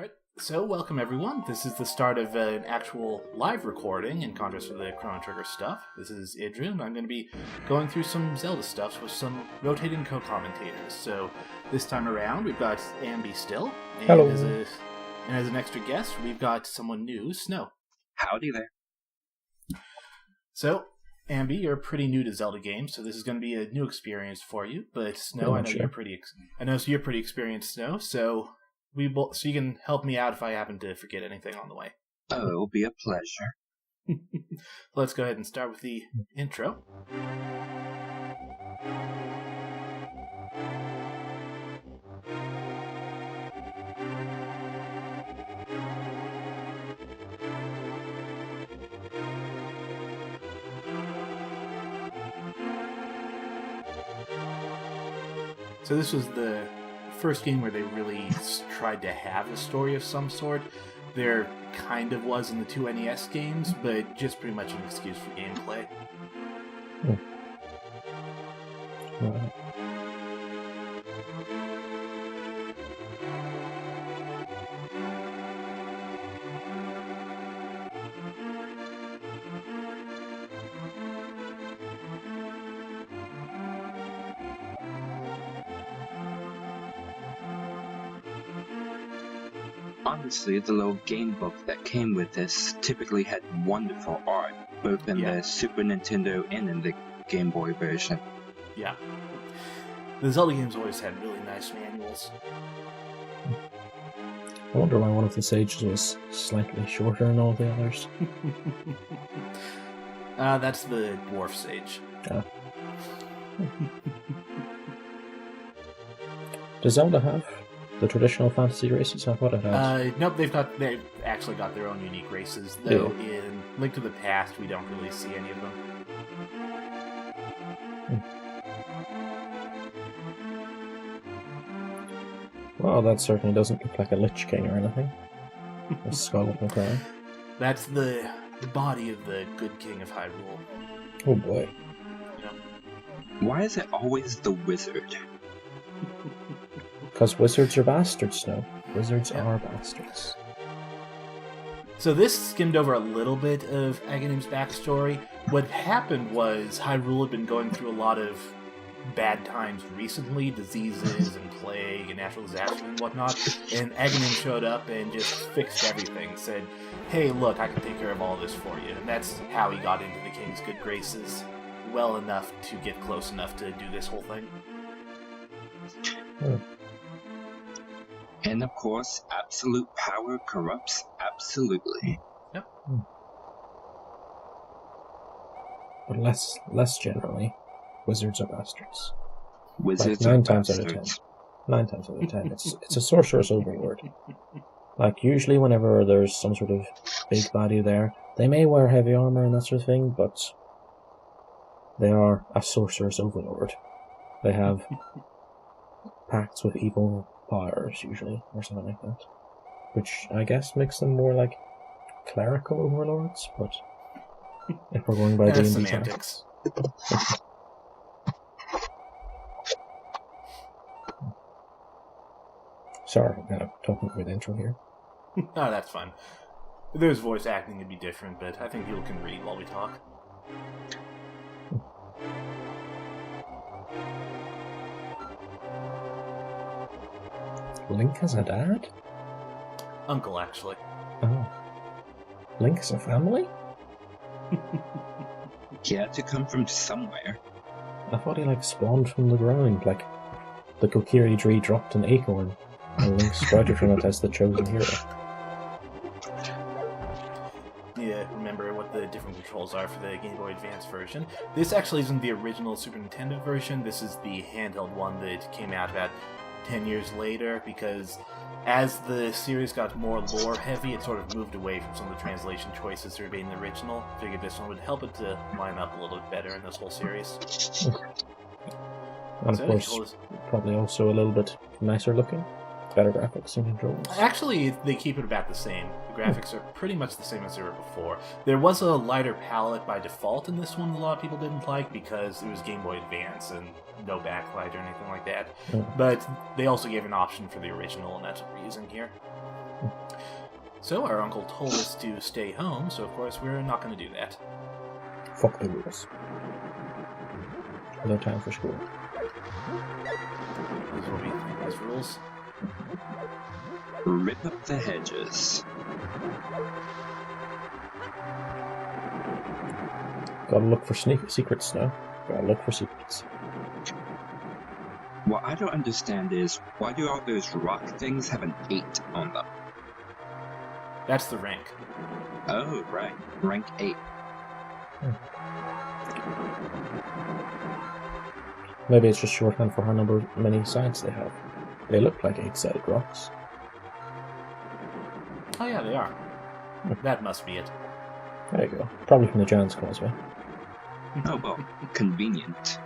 Alright, so welcome everyone. This is the start of an actual live recording in contrast to the Chrono Trigger stuff. This is Idra, and I'm going to be going through some Zelda stuff with some rotating co-commentators. So this time around, we've got Ambi still, and Hello. as an extra guest, we've got someone new, Snow. Howdy there. So, Ambi, you're pretty new to Zelda games, so this is going to be a new experience for you. But Snow, I know you're pretty experienced, Snow. So you can help me out if I happen to forget anything on the way. Oh, it will be a pleasure. Let's go ahead and start with the intro. So this was the first game where they really tried to have a story of some sort. There kind of was in the two NES games, but just pretty much an excuse for gameplay. Right. Honestly, the little game book that came with this typically had wonderful art, both in the Super Nintendo and in the Game Boy version. Yeah. The Zelda games always had really nice manuals. I wonder why one of the sages was slightly shorter than all the others. That's the dwarf sage. Does Zelda have the traditional fantasy races? I thought it had. Nope, they've actually got their own unique races, though in Link to the Past we don't really see any of them. Well, that certainly doesn't look like a Lich King or anything. A skull up and crown. That's the body of the good king of Hyrule. Oh boy. Why is it always the wizard? Because wizards are bastards now. Wizards are bastards. So this skimmed over a little bit of Aghanim's backstory. What happened was Hyrule had been going through a lot of bad times recently, diseases and plague and natural disasters and whatnot, and Aghanim showed up and just fixed everything, said, hey, look, I can take care of all this for you. And that's how he got into the king's good graces well enough to get close enough to do this whole thing. And of course, absolute power corrupts absolutely. Yep. But less generally, wizards are bastards. Wizards like are 9 times bastards. out of 10. 9 times out of 10. It's a sorcerer's overlord. Like, usually whenever there's some sort of big baddie there, they may wear heavy armor and that sort of thing, but they are a sorcerer's overlord. They have pacts with evil powers, usually, or something like that. Which, I guess, makes them more like clerical overlords, but if we're going by D&D semantics. Sorry, I'm kind of talking through the intro here. Oh, that's fine. If there's voice acting, it'd be different, but I think people can read while we talk. Link has a dad? Uncle, actually. Oh. Link is a family? He had to come from somewhere. I thought he, spawned from the ground, like the Kokiri tree dropped an acorn, and Link sprouted from it as the chosen hero. Yeah, remember what the different controls are for the Game Boy Advance version. This actually isn't the original Super Nintendo version, this is the handheld one that came out about 10 years later, because as the series got more lore heavy, it sort of moved away from some of the translation choices that were made in the original. Figured this one would help it to line up a little bit better in this whole series. And of course, probably also a little bit nicer looking. Better graphics and controls. Actually, they keep it about the same. The graphics are pretty much the same as they were before. There was a lighter palette by default in this one a lot of people didn't like because it was Game Boy Advance and no backlight or anything like that. But they also gave an option for the original, and that's what we're using here. So our uncle told us to stay home, so of course we're not going to do that. Fuck the rules. No time for school. This is what we think as rules. Rip up the hedges. Gotta look for secrets now. Gotta look for secrets. What I don't understand is, why do all those rock things have an 8 on them? That's the rank. Oh, right. Rank 8. Maybe it's just shorthand for how many sides they have. They look like 8-sided rocks. Oh yeah, they are. That must be it. There you go. Probably from the Giant's Causeway. Oh, well, convenient.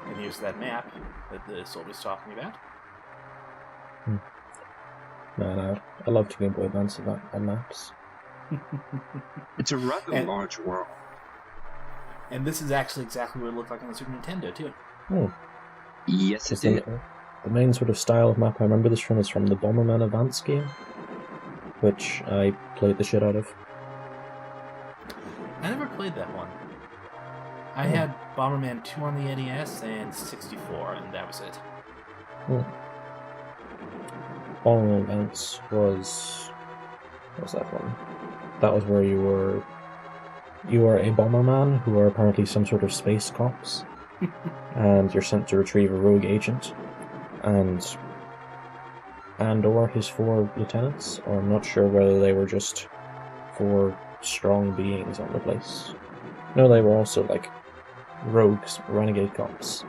And here's that map that the Soul was talking about. Man, I love to Game Boy Advance and maps. It's a rather large world. And this is actually exactly what it looked like on the Super Nintendo, too. Yes, it did. The main sort of style of map I remember this from is from the Bomberman Advance game, which I played the shit out of. I never played that one. I had Bomberman 2 on the NES and 64, and that was it. Bomberman Advance was... What was that one? That was where you were a bomberman who are apparently some sort of space cops, and you're sent to retrieve a rogue agent, and or his 4 lieutenants, or I'm not sure whether they were just 4 strong beings on the place. No, they were also like rogues, renegade cops.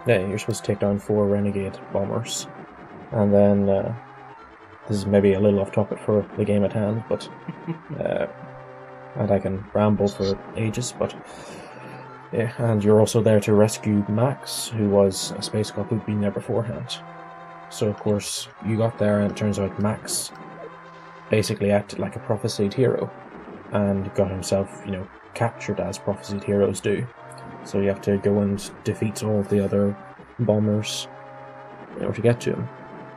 Yeah, you're supposed to take down 4 renegade bombers, and then this is maybe a little off topic for the game at hand, but and I can ramble for ages, but yeah, and you're also there to rescue Max, who was a space cop who'd been there beforehand. So of course you got there, and it turns out Max basically acted like a prophesied hero, and got himself, captured as prophesied heroes do. So you have to go and defeat all of the other bombers in order to get to him.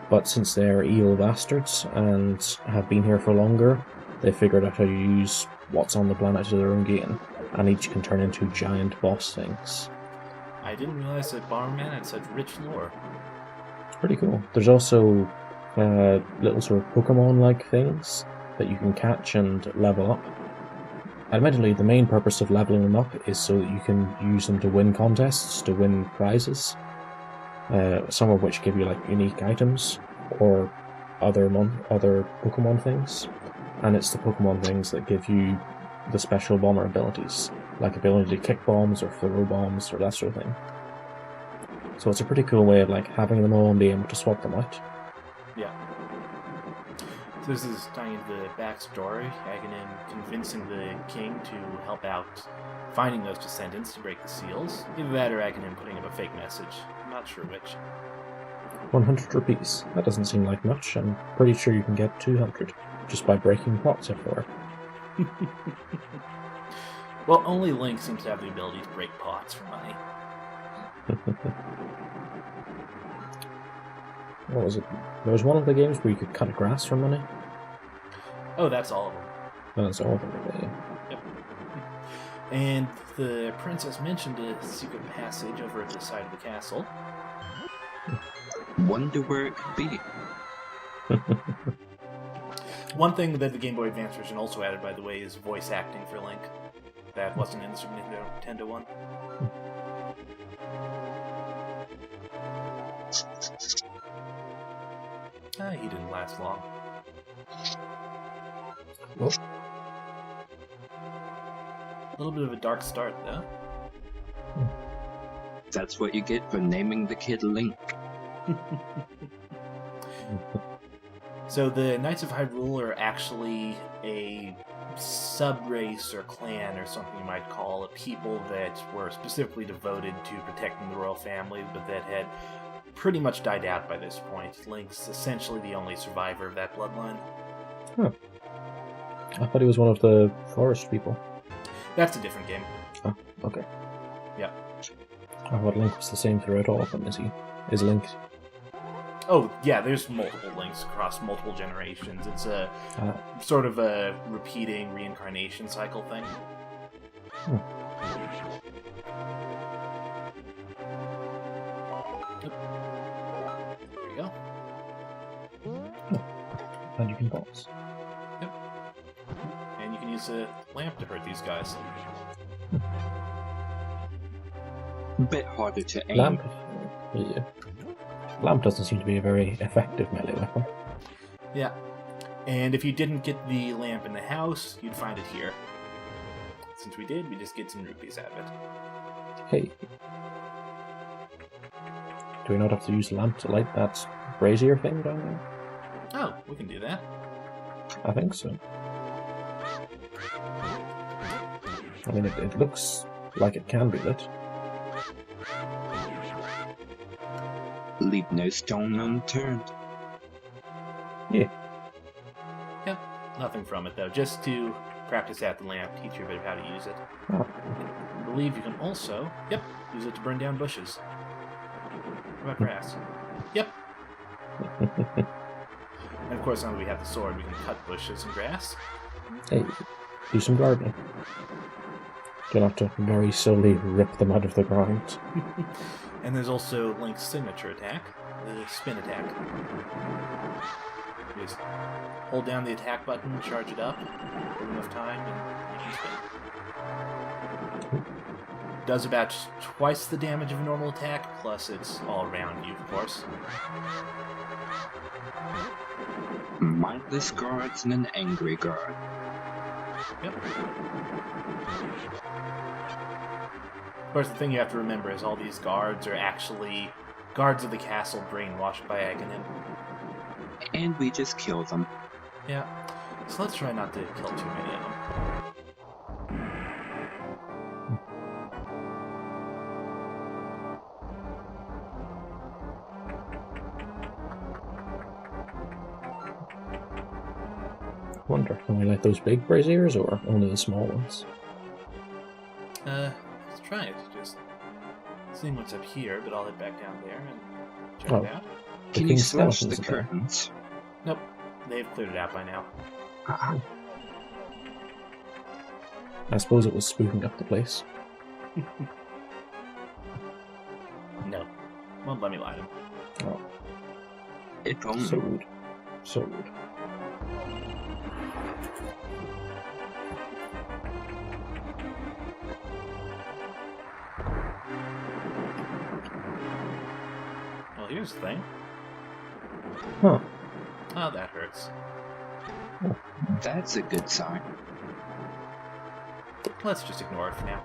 But since they're evil bastards and have been here for longer, they figured out how to use what's on the planet to their own gain, and each can turn into giant boss things. I didn't realize that Bomberman had such rich lore. It's pretty cool. There's also little sort of Pokemon-like things that you can catch and level up. Admittedly, the main purpose of leveling them up is so that you can use them to win contests, to win prizes. Some of which give you like unique items or other Pokemon things, and it's the Pokemon things that give you the special bomber abilities, like ability to kick bombs or throw bombs or that sort of thing. So it's a pretty cool way of like having them all and being able to swap them out. Yeah. So this is tying into the backstory, Aghanim convincing the king to help out finding those descendants to break the seals. Either that or Aghanim putting up a fake message. I'm not sure which. 100 rupees. That doesn't seem like much. I'm pretty sure you can get 200 just by breaking pots everywhere. Well, only Link seems to have the ability to break pots for money. What was it? There was one of the games where you could cut grass for money. Oh, that's all of them. That's all of them. Yep. And the princess mentioned a secret passage over at the side of the castle. Wonder where it could be. One thing that the Game Boy Advance version also added, by the way, is voice acting for Link. That wasn't in the Super Nintendo one. He didn't last long. Well. A little bit of a dark start, though. That's what you get for naming the kid Link. So the Knights of Hyrule are actually a sub-race or clan or something you might call it, people that were specifically devoted to protecting the royal family, but that had pretty much died out by this point. Link's essentially the only survivor of that bloodline. Huh. I thought he was one of the forest people. That's a different game. Oh, okay. Yep. I thought Link was the same throughout all of them. Is Link? Oh, yeah, there's multiple Links across multiple generations. It's a sort of a repeating reincarnation cycle thing. There you go. And you can pause. Yep. And you can use a lamp to hurt these guys. A bit harder to aim. Lamp? Yeah. Lamp doesn't seem to be a very effective melee weapon. Yeah. And if you didn't get the lamp in the house, you'd find it here. Since we did, we just get some rupees out of it. Hey. Do we not have to use lamp to light that brazier thing down there? Oh, we can do that. I think so. I mean, it looks like it can be lit. Leave no stone unturned. Yeah. Yep. Nothing from it, though. Just to practice out the lamp, teach you a bit of how to use it. Oh. I believe you can also, use it to burn down bushes. What about grass? Yep. And of course, now that we have the sword, we can cut bushes and grass. Hey, do some gardening. You'll have to very slowly rip them out of the ground. And there's also Link's signature attack, the spin attack. You just hold down the attack button, charge it up, give enough time, and you can spin. Does about twice the damage of a normal attack, plus it's all around you, of course. Mindless guards and an angry guard. Yep. Of course, the thing you have to remember is all these guards are actually guards of the castle brainwashed by Aghanim. And we just kill them. Yeah. So let's try not to kill too many of them. Wonder, can we light those big braziers or only the small ones? Let's try it. Just seeing what's up here, but I'll head back down there and check Oh. it out. Can you king's slash skeletons the are there. curtains? Nope. They've cleared it out by now. I suppose it was spooking up the place. No. Won't let me light him. Oh, If only. so rude. So rude. Well, here's the thing. Huh. Oh, that hurts. That's a good sign. Let's just ignore it for now.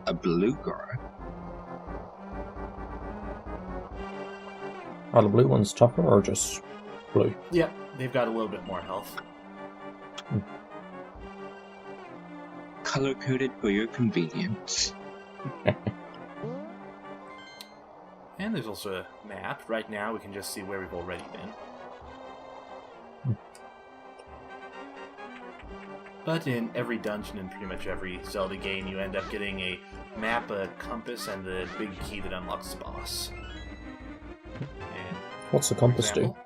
A blue guard. Are the blue ones tougher or just blue? Yep, they've got a little bit more health. Color-coded for your convenience. And there's also a map. Right now, we can just see where we've already been. But in every dungeon in pretty much every Zelda game, you end up getting a map, a compass, and the big key that unlocks the boss. And What's the compass do? example,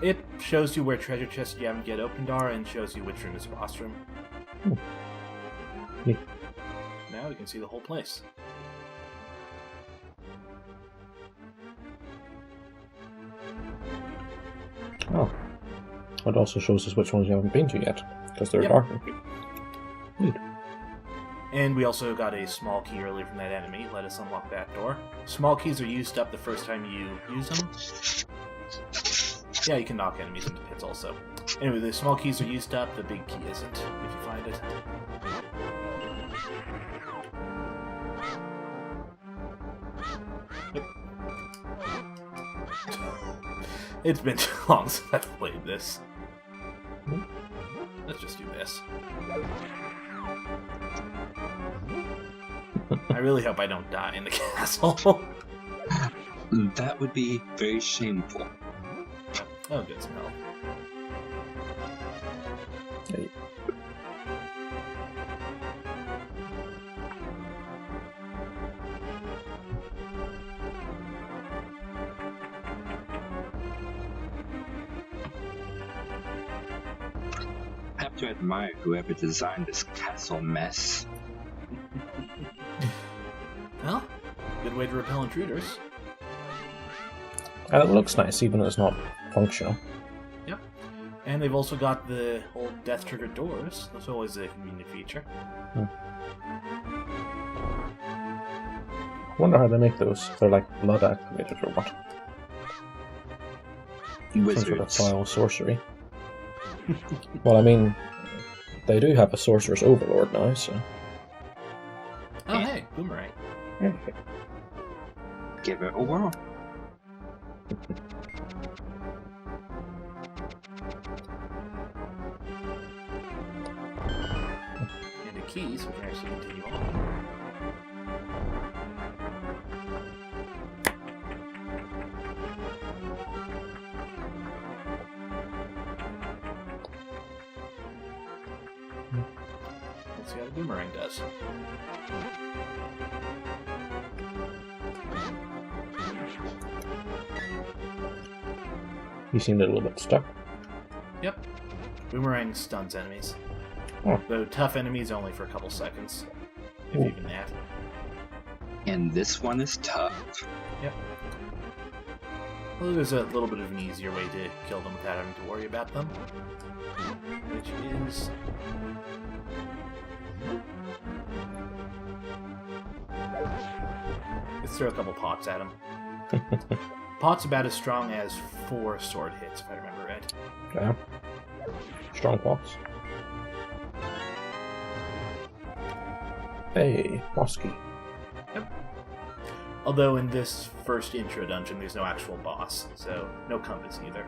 it shows you where treasure chests you haven't yet opened are, and shows you which room is the boss room. Neat. Now we can see the whole place. Oh. It also shows us which ones you haven't been to yet, because they're Yep. darker. Neat. And we also got a small key earlier from that enemy. Let us unlock that door. Small keys are used up the first time you use them. Yeah, you can knock enemies into pits also. Anyway, the small keys are used up, the big key isn't, if you find it. Yep. It's been too long since I've played this. Let's just do this. I really hope I don't die in the castle. That would be very shameful. Oh, good smell. Hey. I have to admire whoever designed this castle mess. Well, good way to repel intruders. And it looks nice, even though it's not functional. Yep. And they've also got the old death trigger doors. That's always a convenient feature. I wonder how they make those. If they're like blood activated or what? Some sort of Wizards. foul sorcery. Well, I mean, they do have a sorcerer's overlord now, so. Oh, hey, boomerang. Give it a whirl. And a key, so we can actually continue on. Let's see how the boomerang does. You seemed a little bit stuck. Yep. Boomerang stuns enemies. Oh. Though tough enemies only for a couple seconds. If Ooh. even that. And this one is tough. Yep. Well, there's a little bit of an easier way to kill them without having to worry about them. Which is... let's throw a couple pots at him. Pot's about as strong as 4 sword hits, if I remember right. Yeah. Strong pots. Hey, Bosky. Although in this first intro dungeon, there's no actual boss, so no compass either.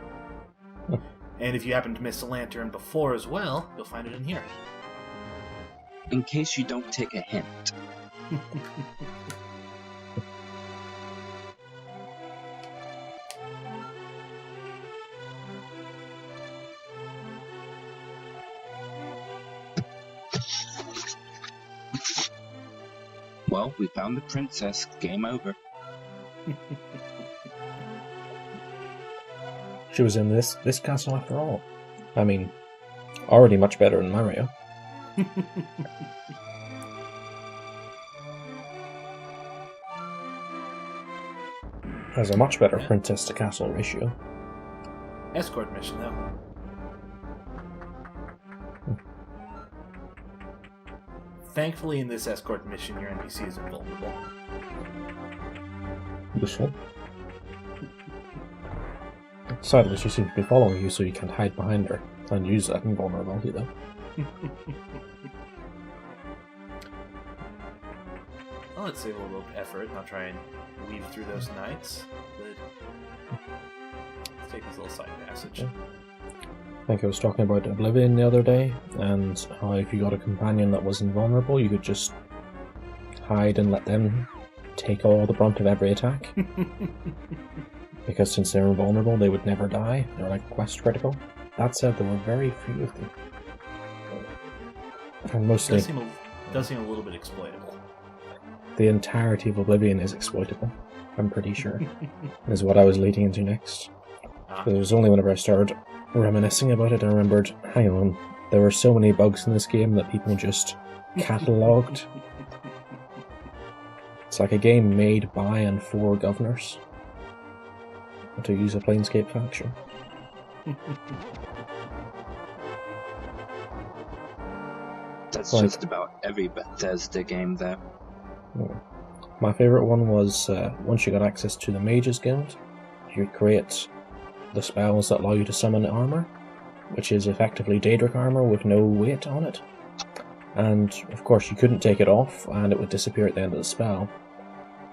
And if you happen to miss a lantern before as well, you'll find it in here. In case you don't take a hint. Well, we found the princess. Game over. She was in this castle after all. I mean, already much better than Mario. Has a much better princess to castle ratio. Escort mission, though. Thankfully, in this escort mission, your NPC is invulnerable. Useful. Sadly, she seems to be following you, so you can't hide behind her and use that invulnerability, though. Well, let's save a little effort and I'll try and weave through those knights. But let's take this little side passage. Yeah. I think I was talking about Oblivion the other day, and how if you got a companion that was invulnerable, you could just hide and let them take all the brunt of every attack. Because since they're invulnerable, they would never die. They're like quest critical. That said, there were very few of them. And mostly, Does seem a little bit exploitable. the entirety of Oblivion is exploitable. I'm pretty sure. Is what I was leading into next. It was only whenever I started reminiscing about it, I remembered, hang on, there were so many bugs in this game that people just catalogued. It's like a game made by and for governors. To use a Planescape faction. That's Like- just about every Bethesda game, though. My favourite one was once you got access to the Mages Guild, you'd create the spells that allow you to summon armour, which is effectively Daedric armour with no weight on it. And of course you couldn't take it off and it would disappear at the end of the spell.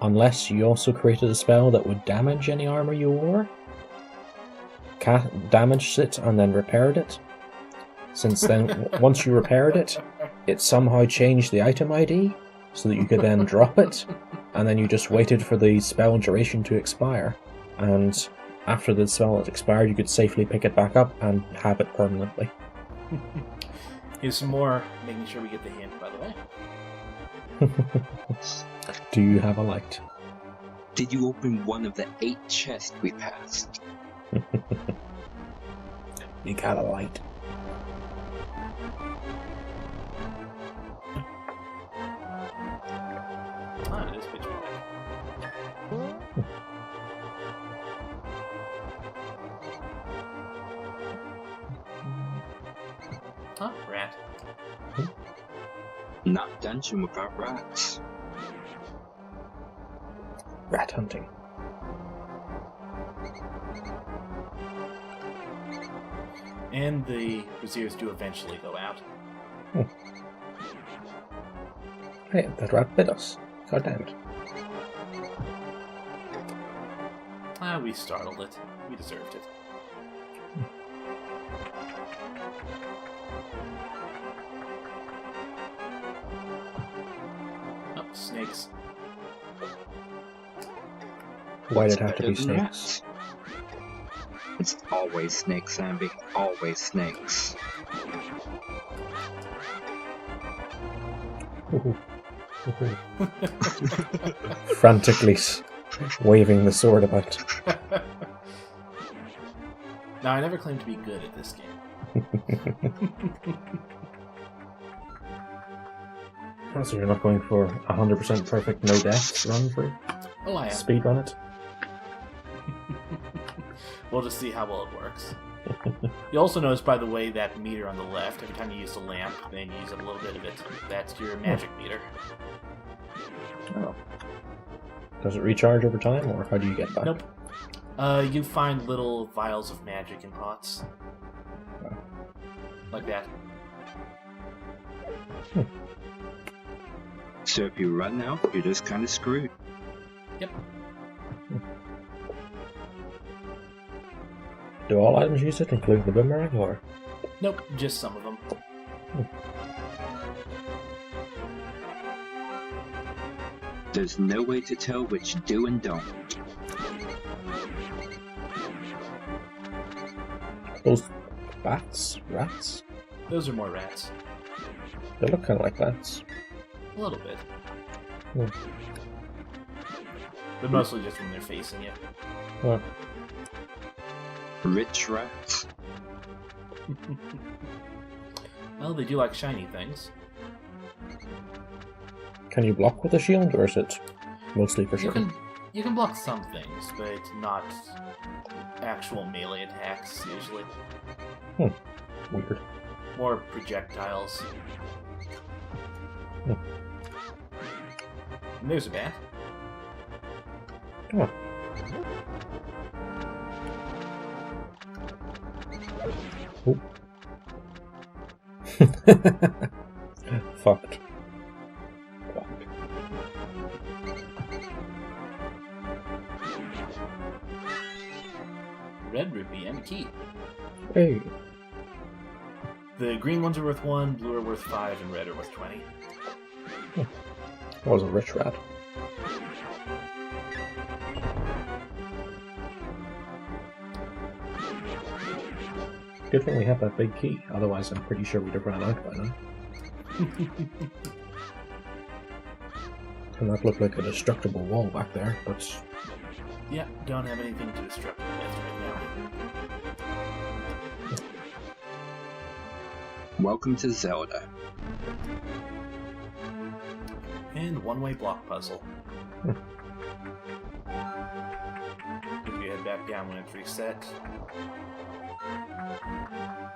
Unless you also created a spell that would damage any armour you wore. damaged it and then repaired it. Since then, once you repaired it, it somehow changed the item ID so that you could then drop it, and then you just waited for the spell duration to expire, and after the spell had expired, you could safely pick it back up and have it permanently. Here's some more, making sure we get the hint, by the way. Do you have a light? Did you open one of the 8 chests we passed? You got a light. Ah, it is pitch black. Huh? Rat. Not dungeon without rats. Rat hunting. And the braziers do eventually go out. Hey, that rat bit us. God damn it. Ah, we startled it. We deserved it. Oh, snakes. Why'd it have to be Better than snakes? rats. It's always snakes, Ambi. Always snakes. Frantically waving the sword about. Now, I never claimed to be good at this game. So you're not going for 100% perfect no deaths run for Oh, I am. speed run it? We'll just see how well it works. You also notice, by the way, that meter on the left, every time you use the lamp, then you use a little bit of it. That's your magic meter. Oh. Does it recharge over time, or how do you get back? Nope. You find little vials of magic in pots. Oh. Like that. So if you run out, you're just kind of screwed. Yep. Do all items use it, including the boomerang, or? Nope, just some of them. There's no way to tell which do and don't. Those bats? Rats? Those are more rats. They look kind of like bats. A little bit. Hmm. But mostly just when they're facing you. Well, Rich rats. Well, they do like shiny things. can you block with a shield, or is it mostly for You sure? you can block some things, but not actual melee attacks, usually. Weird. More projectiles. Hmm. And there's a bat. Oh. Oop. Fucked. Red rupee and a key. Hey. The green ones are worth 1, blue are worth 5, and red are worth 20. That was a rich rat. Good thing we have that big key, otherwise I'm pretty sure we'd have run out by now. And that looked like a destructible wall back there, but Yeah, don't have anything to destruct with right now. Welcome to Zelda. And one-way block puzzle. If you head back down when it's reset.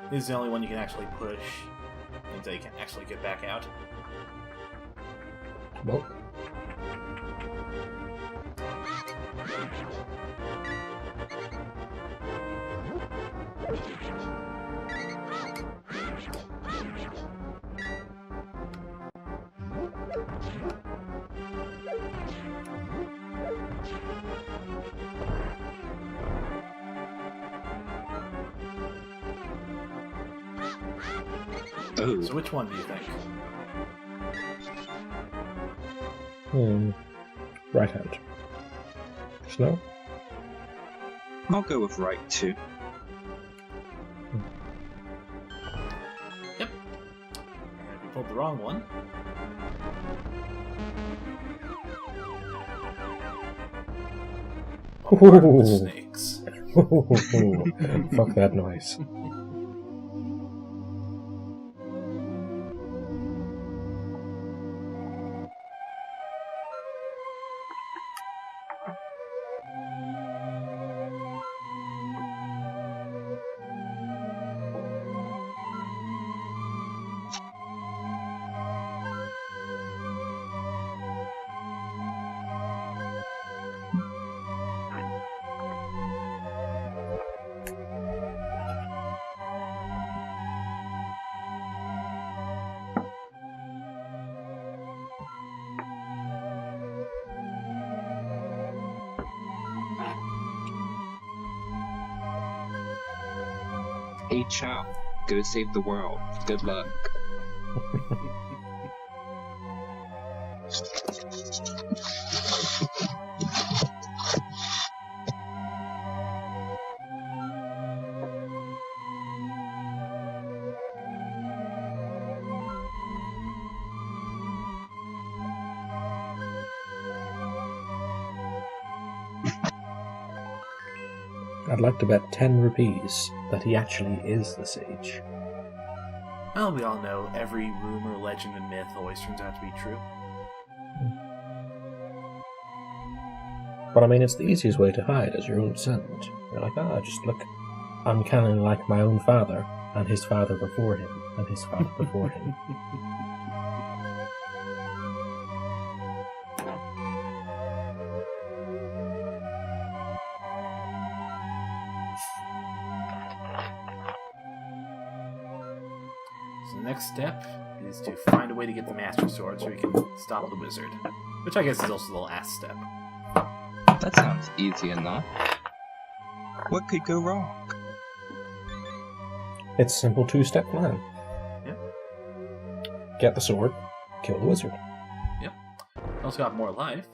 This is the only one you can actually push until you can actually get back out. well, Oh, So which one do you think? Right hand. Snow? I'll go with right too. Yep. And we pulled the wrong one. Part of the Ooh. snakes. Fuck that noise. Hey, Chow, go save the world. Good luck. I'd like to bet 10 rupees that he actually is the sage. Well, we all know every rumor, legend, and myth always turns out to be true. But I mean, it's the easiest way to hide as your own descendant. You're like, just look uncannily like my own father, and his father before him, and his father before him. So the next step is to find a way to get the Master Sword so we can stop the wizard. Which I guess is also the last step. That sounds easy enough. What could go wrong? It's a simple 2-step plan. Yep. Get the sword, kill the wizard. Also got more life.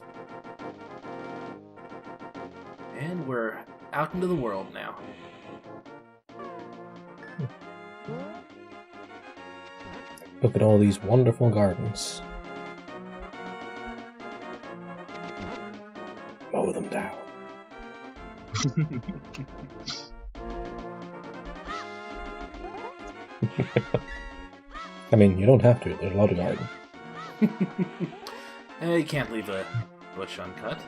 And we're out into the world now. Look at all these wonderful gardens. Mow them down. I mean, you don't have to. There's a lot of garden. You can't leave a bush uncut.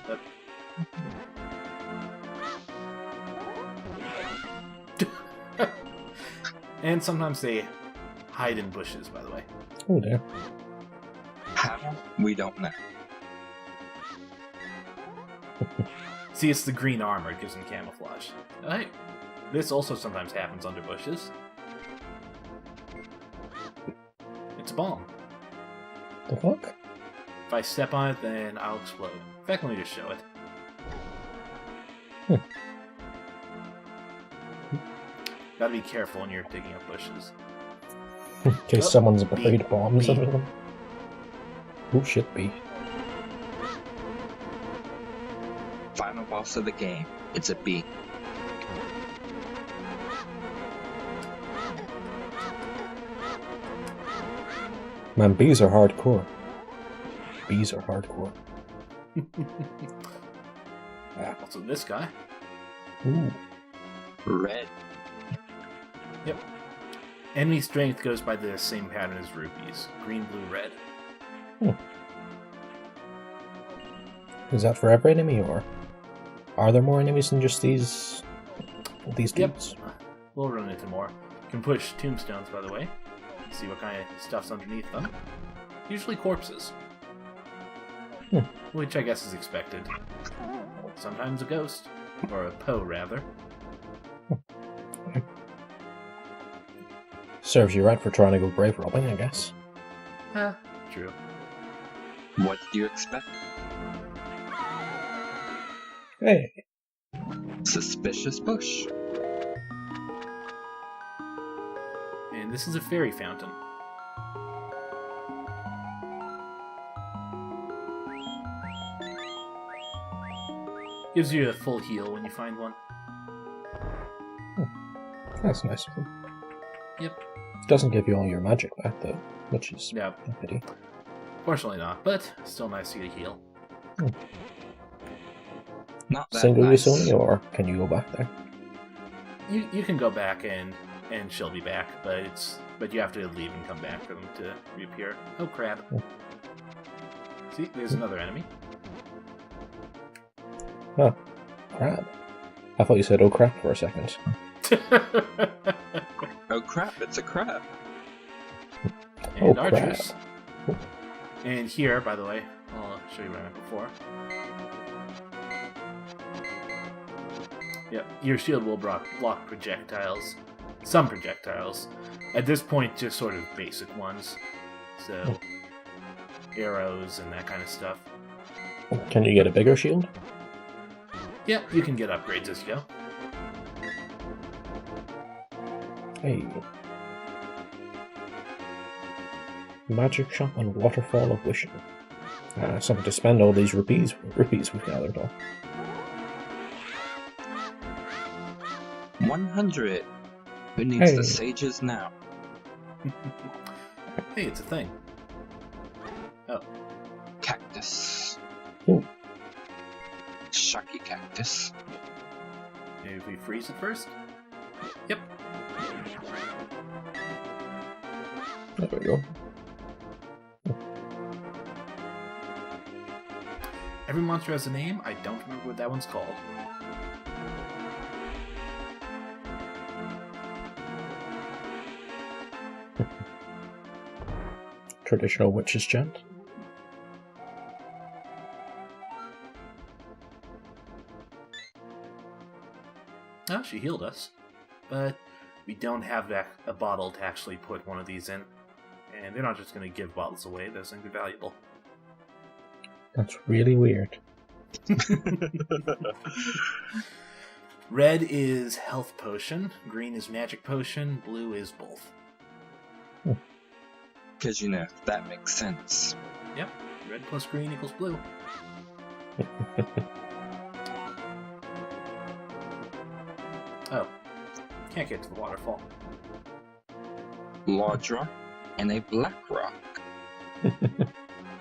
But... and sometimes they hide in bushes, by the way. Oh dear. How? We don't know. See, it's the green armor. It gives them camouflage. Hey, this also sometimes happens under bushes. It's a bomb. The fuck? If I step on it, then I'll explode. In fact, let me just show it. Gotta be careful when you're digging up bushes. In case someone's buried bombs bee. under them. Oh shit, bee. Final boss of the game. It's a bee. Man, bees are hardcore. Bees are hardcore. Also, this guy. Ooh. Red. Yep. Enemy strength goes by the same pattern as rupees. Green, blue, red. Is that for every enemy, or are there more enemies than just these dudes? We'll run into more. You can push tombstones, by the way. See what kind of stuff's underneath them. Usually corpses. Which I guess is expected. Sometimes a ghost. Or a Poe, rather. Serves you right for trying to go grave robbing, I guess. True. What did you expect? Hey. Suspicious bush. And And this is a fairy fountain. Gives you a full heal when you find one. That's nice. Yep. Doesn't give you all your magic back though, which is Yeah. a pity. Fortunately not, but still nice to get a heal. Not that Single nice. use only, or can you go back there? You can go back and she'll be back, but you have to leave and come back for them to reappear. Oh crap. See, there's another enemy. Ah, crab. I thought you said oh crap for a second. Oh crap, it's a crab. And Oh, archers. crap. And here, by the way, I'll show you what I meant before. Yep, your shield will block projectiles. Some projectiles. At this point, just sort of basic ones. So, arrows and that kind of stuff. Can you get a bigger shield? Yeah, you can get upgrades as you go. Hey. Magic shop and waterfall of wishing. Something to spend all these rupees we've gathered on. 100. Who needs Hey. the sages now? Hey, it's a thing. Oh, Cactus. Ooh. Shucky cactus. maybe if we freeze it first? Yep. There we go. Every monster has a name. I don't remember what that one's called. Traditional witches chant. Oh, she healed us. But we don't have a bottle to actually put one of these in. And they're not just going to give bottles away. Those things are valuable. That's really weird. Red is health potion. Green is magic potion. Blue is both. Because, you know, that makes sense. Yep. Red plus green equals blue. Oh. Can't get to the waterfall. Large rock and a black rock.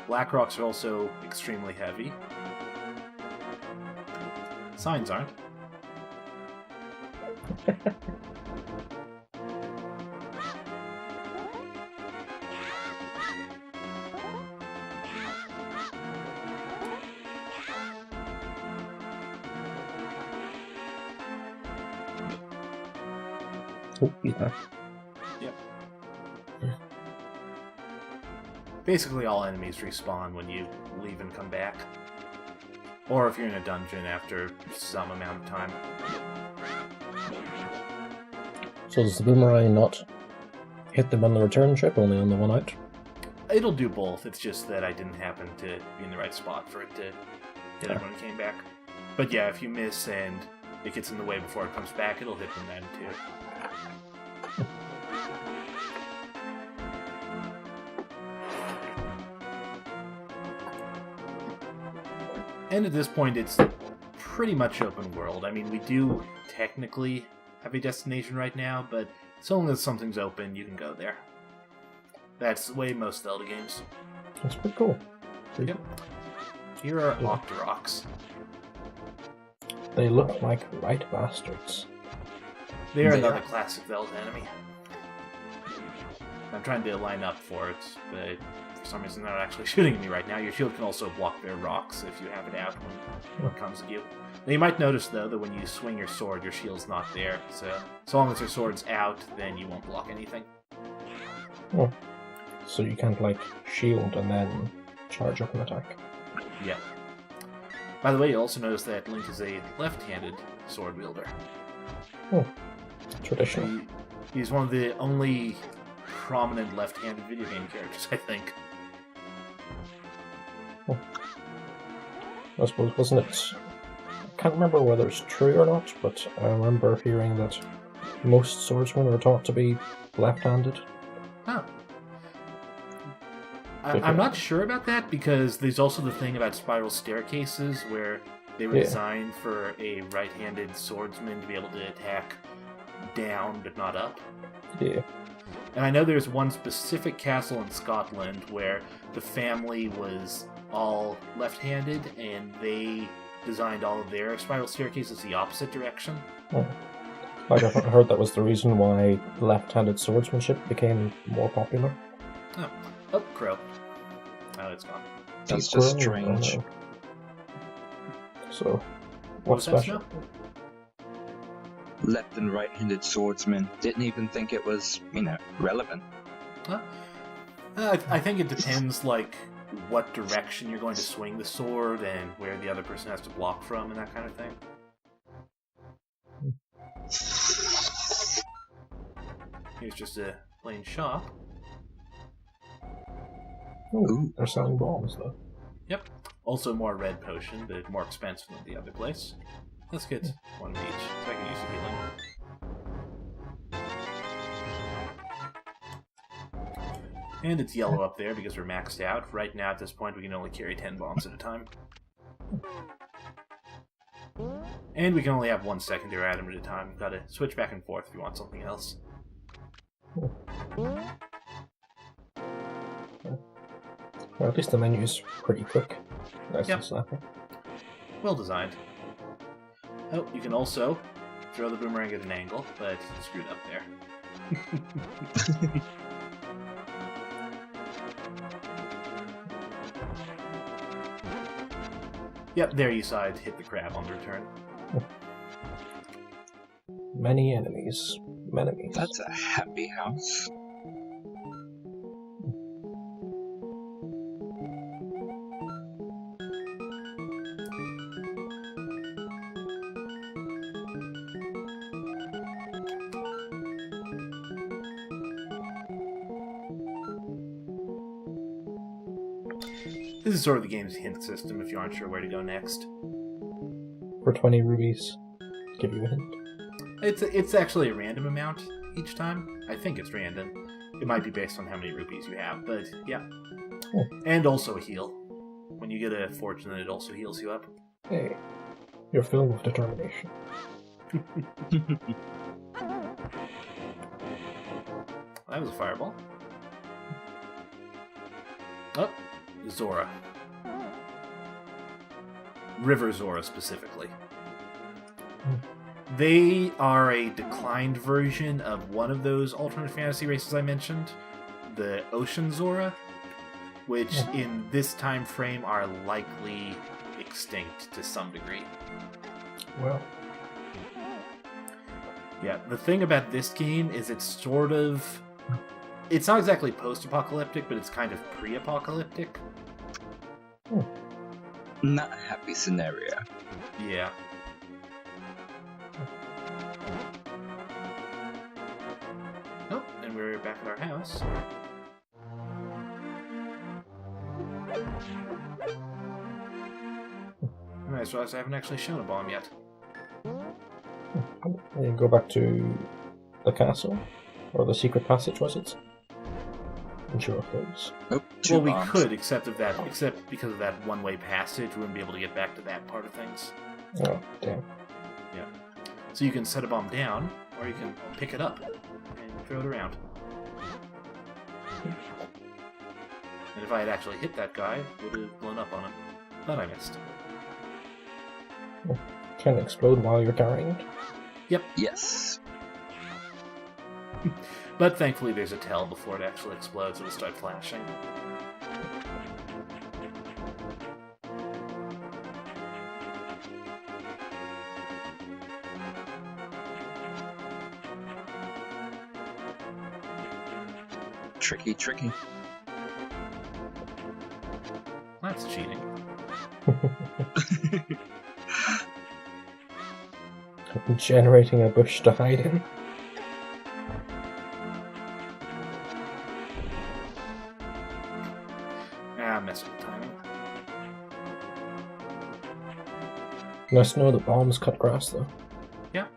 Black rocks are also extremely heavy. Signs aren't. Oh, he's back. Yep. Basically all enemies respawn when you leave and come back. Or if you're in a dungeon after some amount of time. So does the boomerang not hit them on the return trip, only on the one out? It'll do both, it's just that I didn't happen to be in the right spot for it to hit everyone who came back. But yeah, if you miss and it gets in the way before it comes back, it'll hit them then too. And at this point, it's pretty much open world. I mean, we do technically have a destination right now, but as long as something's open, you can go there. That's the way most Zelda games. That's pretty cool. Pretty Yep. Here are Octoroks. cool. They look like right bastards. They're They another are. classic Zelda enemy. I'm trying to line up for it, but for some reason they're not actually shooting at me right now. Your shield can also block their rocks if you have it out when it comes at you. Now you might notice though that when you swing your sword, your shield's not there. So long as your sword's out, then you won't block anything. Oh. So you can't, like, shield and then charge up an attack. Yeah. By the way, you also notice that Link is a left-handed sword wielder. Oh. Traditional. He's one of the only prominent left-handed video game characters, I think. I suppose, wasn't it? I can't remember whether it's true or not, but I remember hearing that most swordsmen were taught to be left-handed. Oh. I'm not sure about that because there's also the thing about spiral staircases where they were designed for a right-handed swordsman to be able to attack down but not up. Yeah. And I know there's one specific castle in Scotland where the family was all left-handed and they designed all of their spiral staircases the opposite direction. Oh. Like I heard that was the reason why left-handed swordsmanship became more popular. Oh, crow. Oh, it's gone. That's just strange. So, what's What was that, special? Snow? Left and right-handed swordsmen didn't even think it was, relevant. Huh? I think it depends, like, what direction you're going to swing the sword and where the other person has to block from and that kind of thing. Here's just a plain shop. Ooh, they're selling bombs, though. Yep. Also more red potion, but more expensive than the other place. Let's get one of each, so I can use the healing. And it's yellow up there because we're maxed out. Right now, at this point, we can only carry 10 bombs at a time. And we can only have one secondary item at a time. You've got to switch back and forth if you want something else. Well, at least the menu's pretty quick. Nice and snappy. Well designed. Oh, you can also throw the boomerang at an angle, but it's screwed up there. Yep, there you saw it hit the crab on the return. Many enemies. Menemies. That's a happy house. This is sort of the game's hint system if you aren't sure where to go next. For 20 rubies. Give you a hint. It's actually a random amount each time. I think it's random. It might be based on how many rupees you have, but yeah. Oh. And also a heal. When you get a fortune, it also heals you up. Hey, you're filled with determination. That was a fireball. Oh, Zora. River Zora specifically. They are a declined version of one of those alternate fantasy races I mentioned, the Ocean Zora, which in this time frame are likely extinct to some degree. Well, yeah, the thing about this game is it's not exactly post-apocalyptic, but it's kind of pre-apocalyptic. Not a happy scenario. Yeah. Oh, and we're back at our house. I just realized I haven't actually shown a bomb yet. you go back to the castle, or the secret passage, was it? I'm sure of those. Oh, Well, we bombs. could, except because of that one-way passage, we wouldn't be able to get back to that part of things. Oh, damn. Yeah. So you can set a bomb down, or you can pick it up and throw it around. And if I had actually hit that guy, it would have blown up on him. But I missed. Can it explode while you're carrying it? Yep. Yes. But thankfully there's a tell before it actually explodes, it'll start flashing. Tricky, tricky. That's cheating. Generating a bush to hide in. Ah, messed with timing. Nice to know that bombs cut grass, though. Yeah.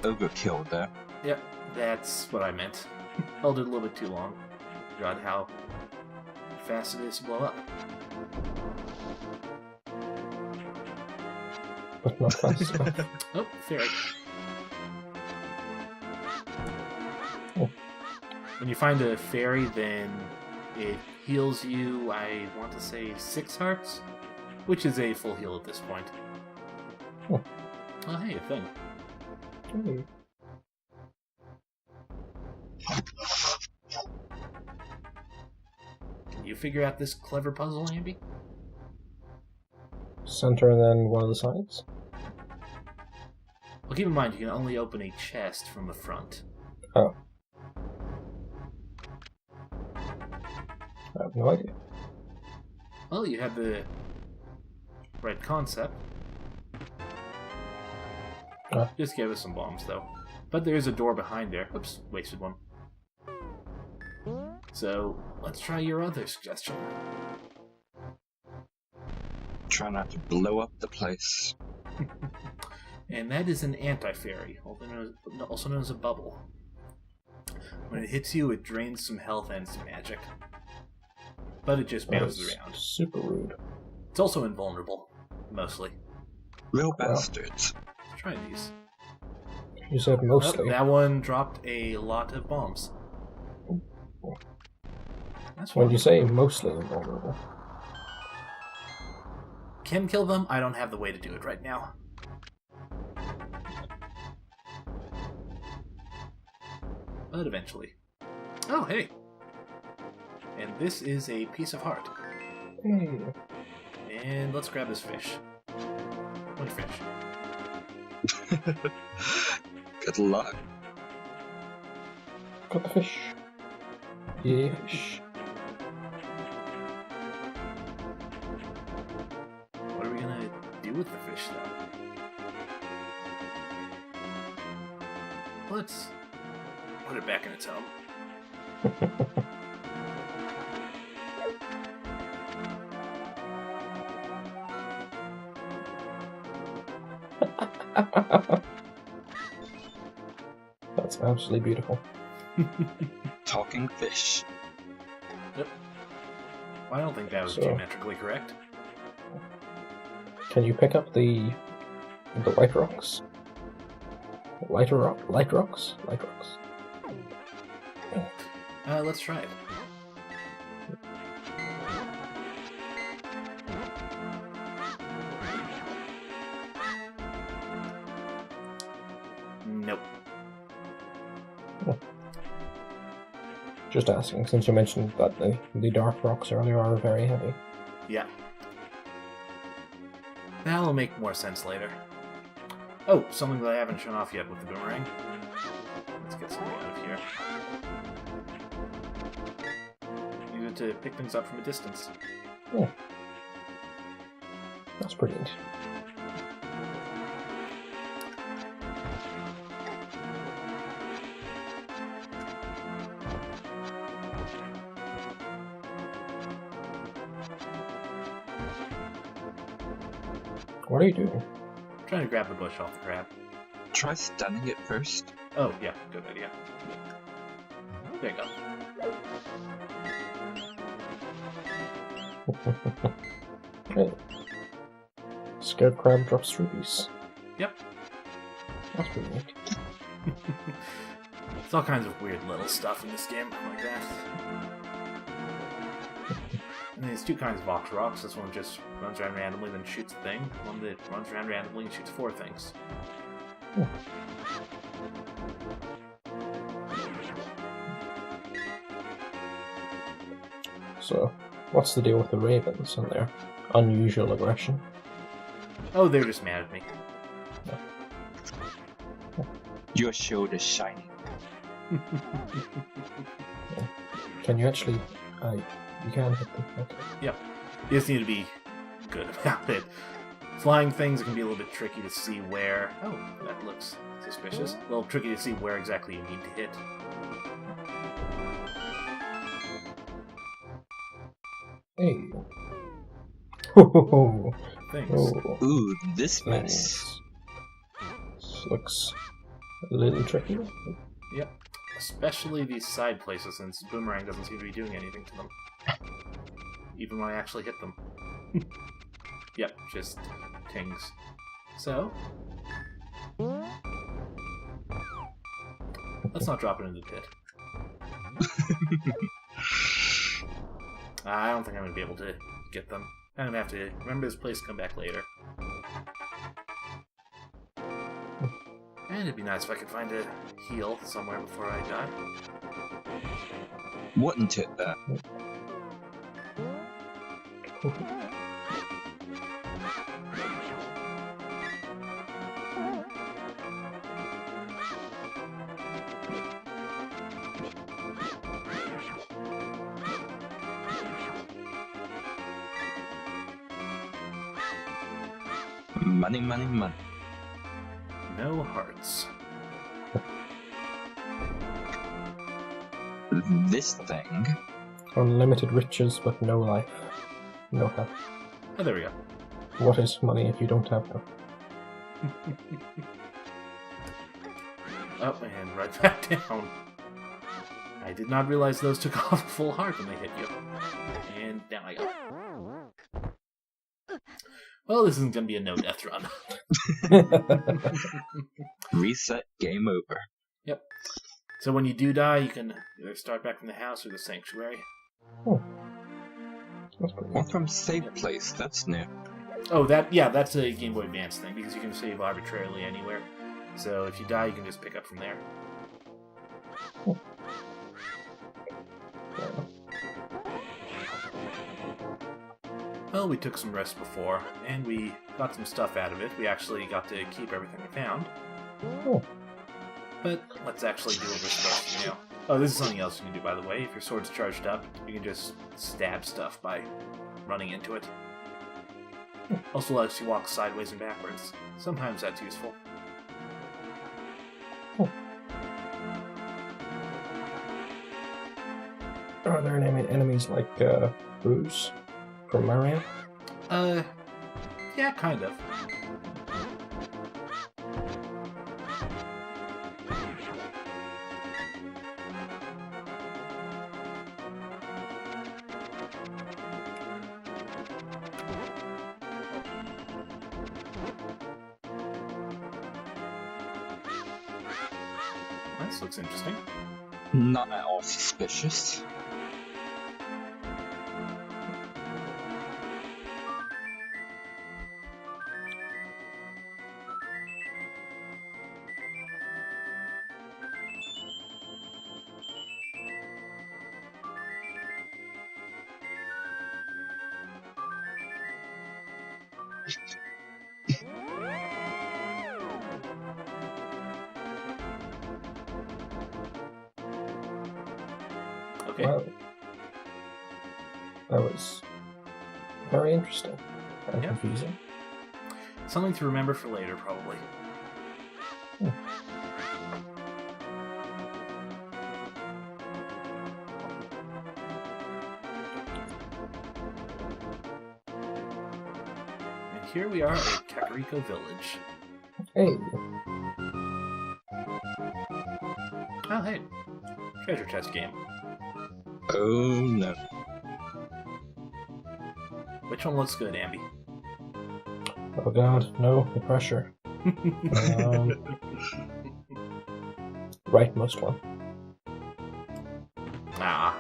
overkill there. Yep, that's what I meant. Held it a little bit too long. God, how fast it is to blow up. But not fast enough. Oh, fairy. Oh. When you find a fairy, then it heals you, I want to say 6 hearts, which is a full heal at this point. Oh, Oh, hey, a thing. okay. Can you figure out this clever puzzle, Amby? Center and then one of the sides? Well, keep in mind, you can only open a chest from the front. Oh. I have no idea. Well, you have the right concept. Just give us some bombs, though. But there is a door behind there. Oops, wasted one. So, let's try your other suggestion. Try not to blow up the place. And that is an anti-fairy, also known as a bubble. When it hits you, it drains some health and some magic. But it just bounces around. Super rude. It's also invulnerable, mostly. Real bastards. Let's try these. You said mostly. Oh, that one dropped a lot of bombs. That's When you say mostly invulnerable. Can kill them, I don't have the way to do it right now. But eventually. Oh, hey! And this is a piece of heart. Hey. And let's grab this fish. One fish. Good luck. Got the fish. Yeah, fish. What are we gonna do with the fish, though? Let's put it back in its home. That's absolutely beautiful. Talking fish. Yep. Well, I don't think that was So- geometrically correct. Can you pick up the white rocks? Light rocks? Light rocks. Let's try it. Nope. Just asking, since you mentioned that the dark rocks earlier are very heavy. Yeah. That'll make more sense later. Oh, something that I haven't shown off yet with the boomerang. Let's get something out of here. Use it to pick things up from a distance. Oh. That's brilliant. What are you doing? Trying to grab the bush off the crab. Try stunning it first. Oh, yeah, good idea. There you go. Hey. Scared crab drops rubies. Yep. That's pretty neat. It's all kinds of weird little stuff in this game like that. And there's two kinds of Vox Rocks. This one just runs around randomly, then shoots a thing. One that runs around randomly and shoots 4 things. So, what's the deal with the ravens and their unusual aggression? Oh, they're just mad at me. Your shield is shining. Can you actually... you can hit them. Okay. Yep. You just need to be good about it. Flying things can be a little bit tricky to see where... Oh, that looks suspicious. A little tricky to see where exactly you need to hit. Hey. Oh, Things. oh, Ooh, this mess. nice. This looks A little tricky. Yep. Especially these side places, since Boomerang doesn't seem to be doing anything to them. Even when I actually hit them. Yep, just tings. So... let's not drop it into the pit. I don't think I'm going to be able to get them. I'm going to have to remember this place, come back later. And it'd be nice if I could find a heal somewhere before I die. Wouldn't it, that? Money, money, money. No hearts. This thing. Unlimited riches, but no life. No health. Oh, there we go. What is money if you don't have them? Oh, and right back down. I did not realize those took off a full heart when they hit you. And down I go. Well, this isn't going to be a no-death run. Reset, game over. Yep. So when you do die, you can either start back from the house or the sanctuary. Oh. That's pretty Or nice. from save place, that's new. Oh, that's a Game Boy Advance thing, because you can save arbitrarily anywhere. So if you die, you can just pick up from there. Well, we took some rest before, and we got some stuff out of it. We actually got to keep everything we found. Oh. But let's actually do what we're supposed to do. Oh, this is something else you can do, by the way. If your sword's charged up, you can just stab stuff by running into it. Also lets you walk sideways and backwards. Sometimes that's useful. Are there any enemies like Bruce from Mario? Yeah, kind of. This looks interesting. Not at all suspicious. Okay. Wow. That was very interesting and Yeah. confusing. Something to remember for later, probably. And here we are at Kakariko Village. Hey, Oh, hey. Treasure chest game. Oh no. Which one looks good, Ambi? oh god, no, the pressure. Rightmost one. Ah.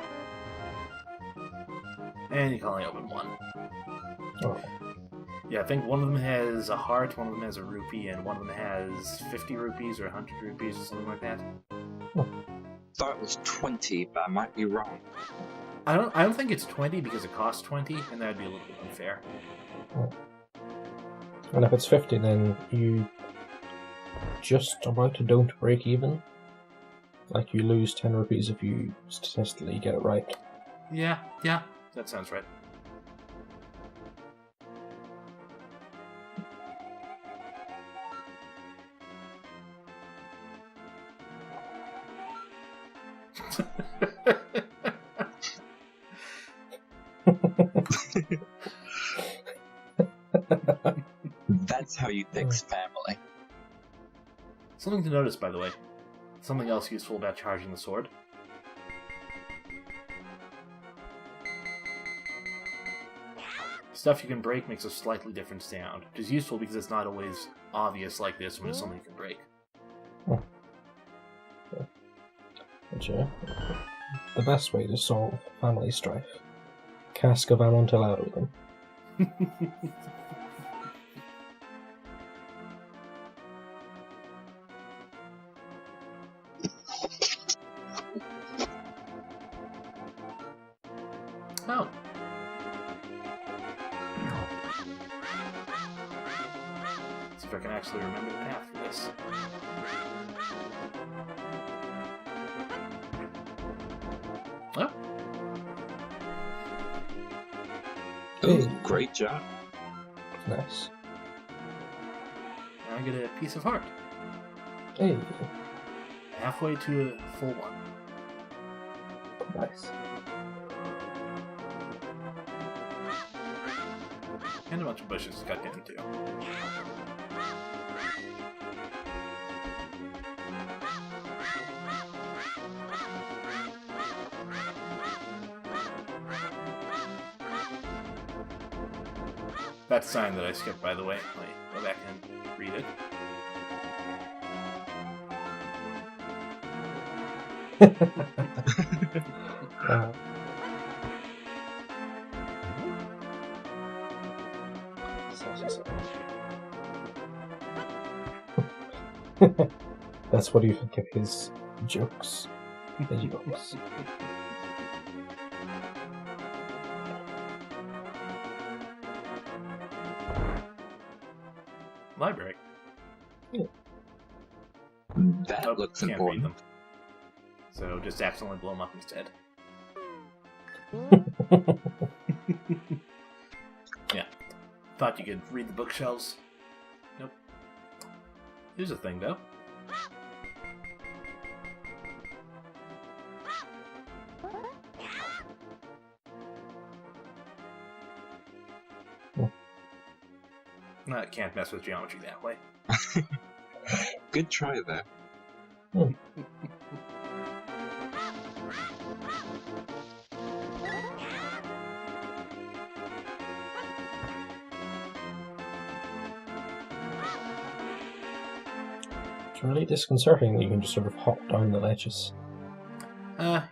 And you can only open one. Oh, Yeah, I think one of them has a heart, one of them has a rupee, and one of them has 50 rupees or 100 rupees or something like that. Thought it was 20, but I might be wrong. I don't think it's 20 because it costs 20, and that would be a little bit unfair. and if it's 50, then you just about don't break even. Like, you lose 10 rupees if you statistically get it right. Yeah, that sounds right. That's how you fix family. Something to notice, by the way. Something else useful about charging the sword. Stuff you can break makes a slightly different sound, which is useful because it's not always obvious like this when it's something you can break. Which, the best way to solve family strife. Cask of Amontillado them. Oh. See if I can actually remember the path for this. Oh. Oh, great job. Nice. Now I get a piece of heart. Hey. Halfway to a full one. Nice. And a bunch of bushes to cut down too. That sign that I skipped, by the way. Let me go back and read it. That's what you think of his jokes. His jokes. Library. That looks can't important. read them. So just accidentally blow them up instead. Yeah. Thought you could read the bookshelves. Nope. Here's a thing, though. No, I can't mess with geometry that way. Good try there. It's really disconcerting that you can just sort of hop down the ledges.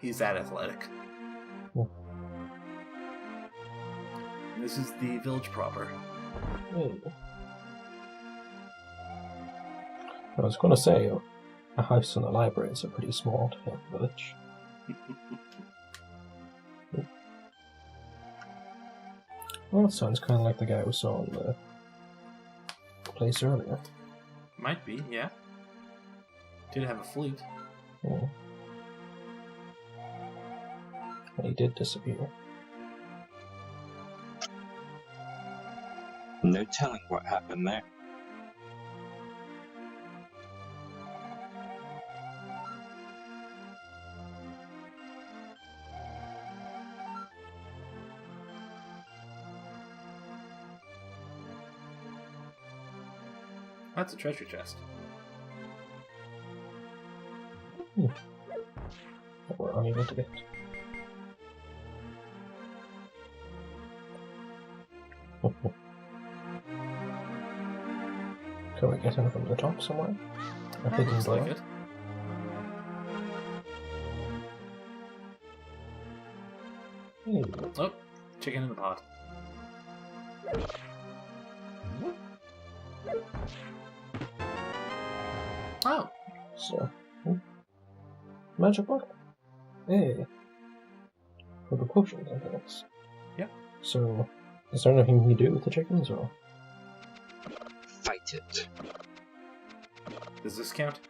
He's that athletic. This is the village proper. I was going to say, a house and a library is a pretty small village. Well, that sounds kind of like the guy we saw in the place earlier. Might be, yeah. Did have a flute. Yeah. And he did disappear. No telling what happened there. That's a treasure chest. That we're unable to get. Can we get in from the top somewhere? A hidden Looks door? like it. Hey. Oh, chicken in the pot. Oh, So, magic bottle. Hey. For the potions and things. Yeah. So, is there anything you do with the chickens, or? Fight it. does this count?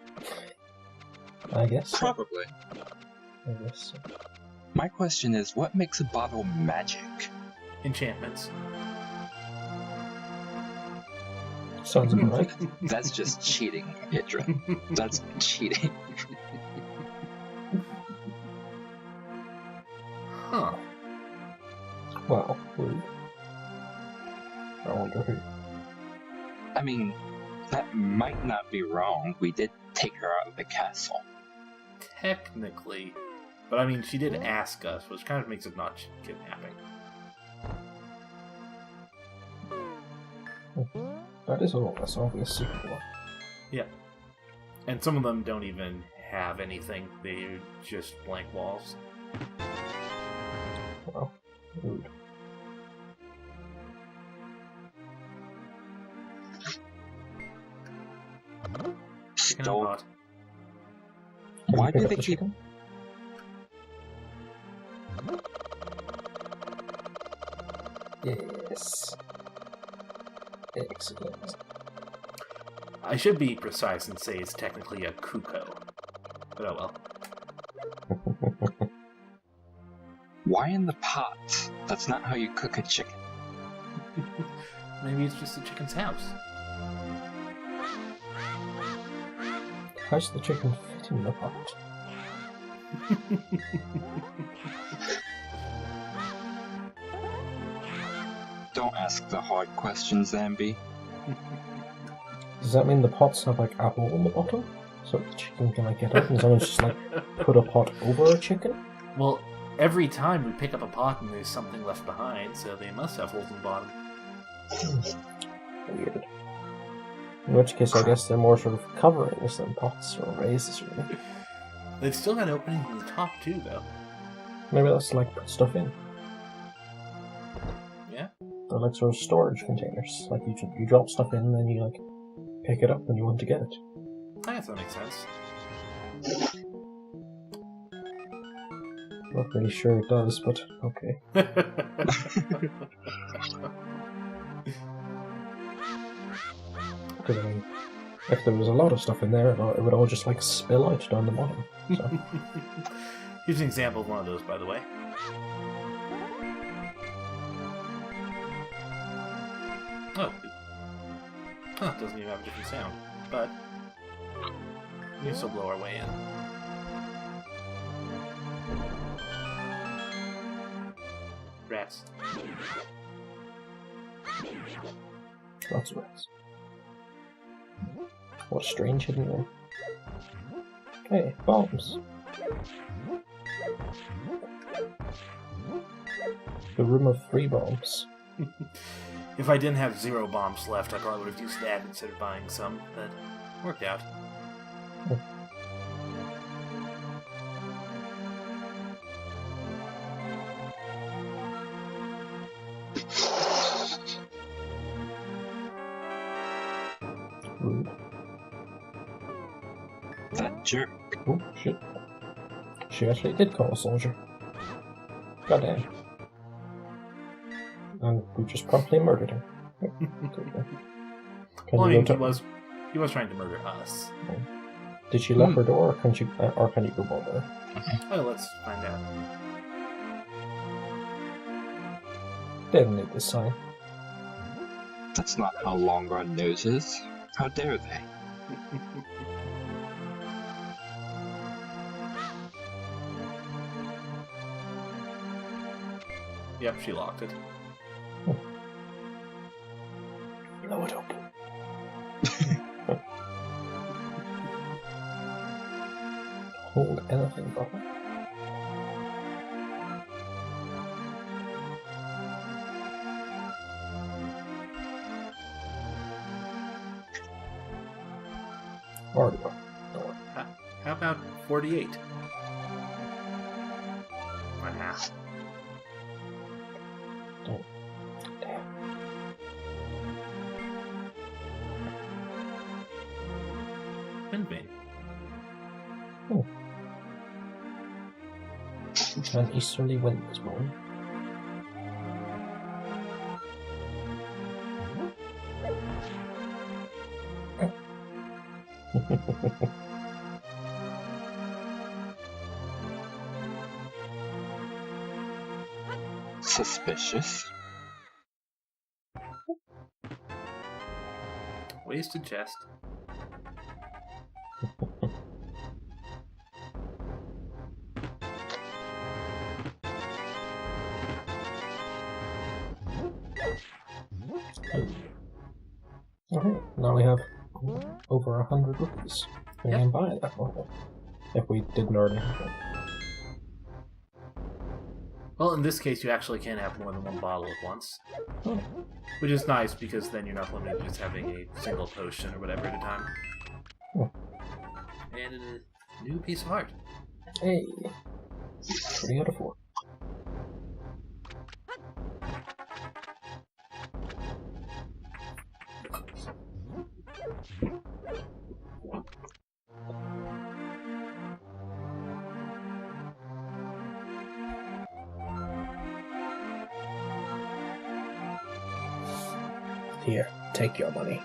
I guess. Probably. I guess. My question is, what makes a bottle magic? Enchantments. Sounds about right. That's just cheating, Hydra. That's cheating. Huh. Wow. Rude. I wonder who. I mean, that might not be wrong. We did take her out of the castle. Technically. But I mean, she did ask us, which kind of makes it not kidnapping. That is all. That's obvious secret one. Yeah. And some of them don't even have anything. They're just blank walls. Wow. Rude. Chicken Stole. and pot. Can Why you pick do up they the keep? chicken? Yes. Excellent. I should be precise and say it's technically a cuckoo. But oh well. Why in the pot? That's not how you cook a chicken. Maybe it's just the chicken's house. How's the chicken fit in the pot? Don't ask the hard questions, Zambi. Does that mean the pots have like a hole in the bottom? So the chicken can like get out and someone's just like put a pot over a chicken? Well, every time we pick up a pot and there's something left behind, so they must have holes in the bottom. Weird. In which case I guess they're more sort of coverings than pots or raisins really. They've still got openings in the top too, though. Maybe that's to like put stuff in. Yeah? They're like sort of storage containers. Like you drop stuff in and then you like pick it up when you want to get it. I guess that makes sense. Not really sure it does, but okay. Because I mean, if there was a lot of stuff in there, it would all just like spill out down the bottom. So Here's an example of one of those, by the way. Oh. Huh, doesn't even have a different sound. But we can still blow our way in. Rats. lots of rats. What a strange hidden room. Okay, bombs. The room of 3 bombs. If I didn't have 0 bombs left, I probably would have used that instead of buying some, but worked out. Rude. That jerk. Oh, shit. She actually did call a soldier. Goddamn. And we just promptly murdered him. Yep, there you go. Well, I you mean, go he was trying to murder us. Did she lock her door, or can you go bother her? Oh, let's find out. Didn't need this sign. That's not how long our nose is. How dare they? Yep, she locked it. Blow it open. Hold anything, brother. Already go. Don't worry. How about 48? Wow. Don't. Damn. Wind vane. An easterly wind is blowing. Suspicious. Wasted chest. Alright, now we have over 100 rupees. We can buy that bottle if we didn't already have one. Well, in this case, you actually can have more than one bottle at once. Oh. Which is nice, because then you're not limited to just having a single potion or whatever at a time. Oh. And a new piece of art. Hey! 3 out of 4. Here, take your money.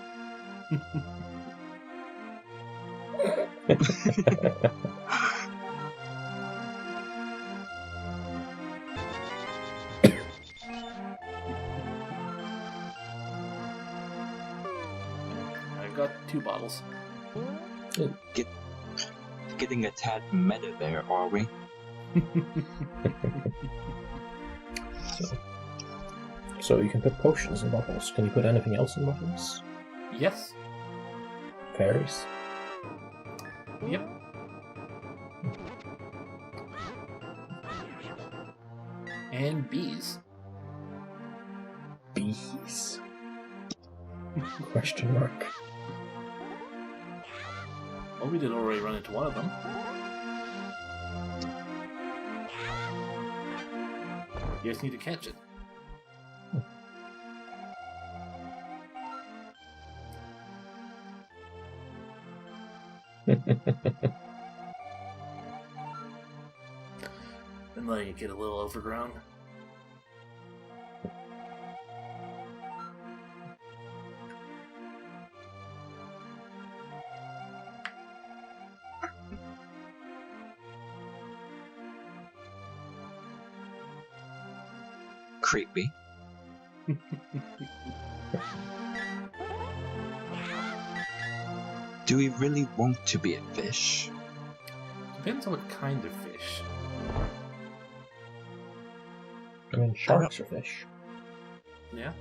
I've got 2 bottles. Getting a tad meta there, are we? So you can put potions in bottles. Can you put anything else in bottles? Yes. Fairies? Yep. And bees. Bees? Question mark. Well, we did already run into one of them. You just need to catch it. And letting it get a little overgrown. Creepy. Do we really want to be a fish? Depends on what kind of fish. I mean, sharks are fish. Yeah.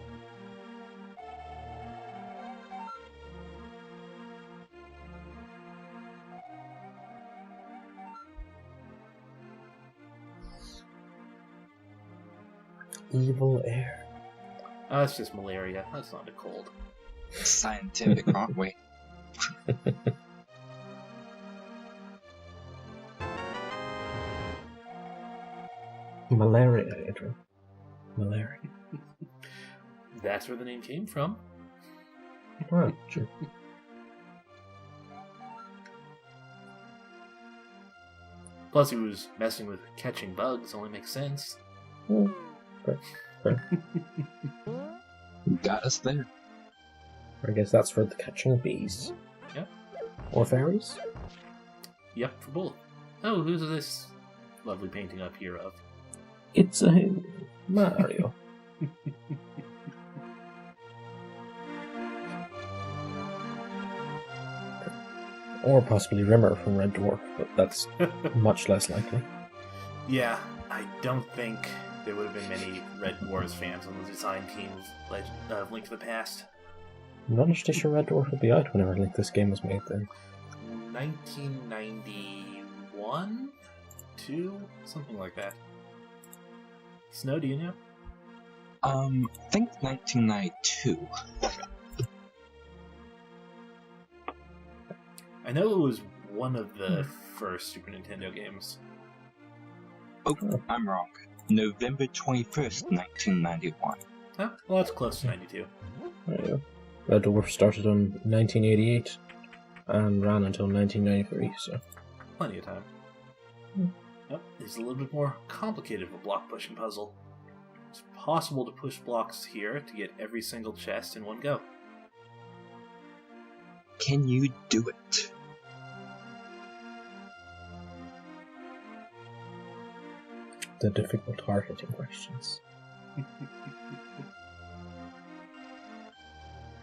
Evil air. Oh, that's just malaria. That's not a cold. Scientific, aren't we? Malaria, Adrian. Malaria. That's where the name came from. Right, sure. Plus, he was messing with catching bugs. Only makes sense. Okay. Got us there. I guess that's for the catching of bees. Yep. Or fairies? Yep, for both. Oh, who's this lovely painting up here of? It's a Mario. Or possibly Rimmer from Red Dwarf, but that's much less likely. Yeah, I don't think there would have been many Red Dwarves fans on the design team of Link to the Past. I'm not actually sure Red Dwarf would be out whenever this game was made then. 1991? 2? Something like that. Snow, do you know? I think 1992. I know it was one of the first Super Nintendo games. Oh, I'm wrong. November 21st, 1991. Huh? Well, that's close to 92. There you go. Red Dwarf started on 1988 and ran until 1993, so... Plenty of time. Oh, it's a little bit more complicated of a block pushing puzzle. It's possible to push blocks here to get every single chest in one go. Can you do it? The difficult hard-hitting questions.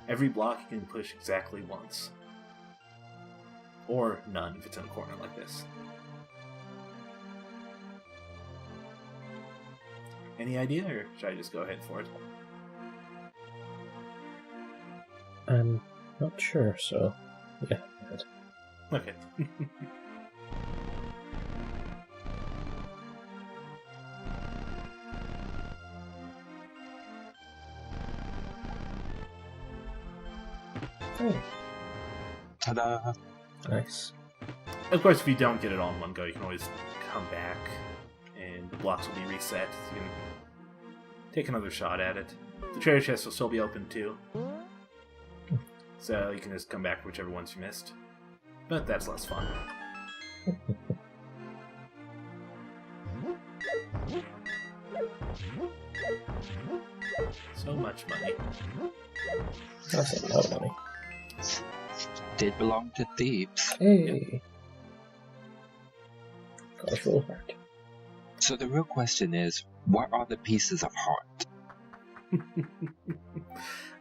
Every block you can push exactly once. Or none if it's in a corner like this. Any idea, or should I just go ahead for it? I'm not sure, so... yeah, go ahead. Okay. Oh, Ta-da! nice. Of course, if you don't get it all in one go, you can always come back, and the blocks will be reset. So you can take another shot at it. The treasure chest will still be open too, so you can just come back for whichever ones you missed. But that's less fun. So much money. That's a lot of money. Did belong to thieves. Hey! Got a full heart. So the real question is, what are the pieces of heart?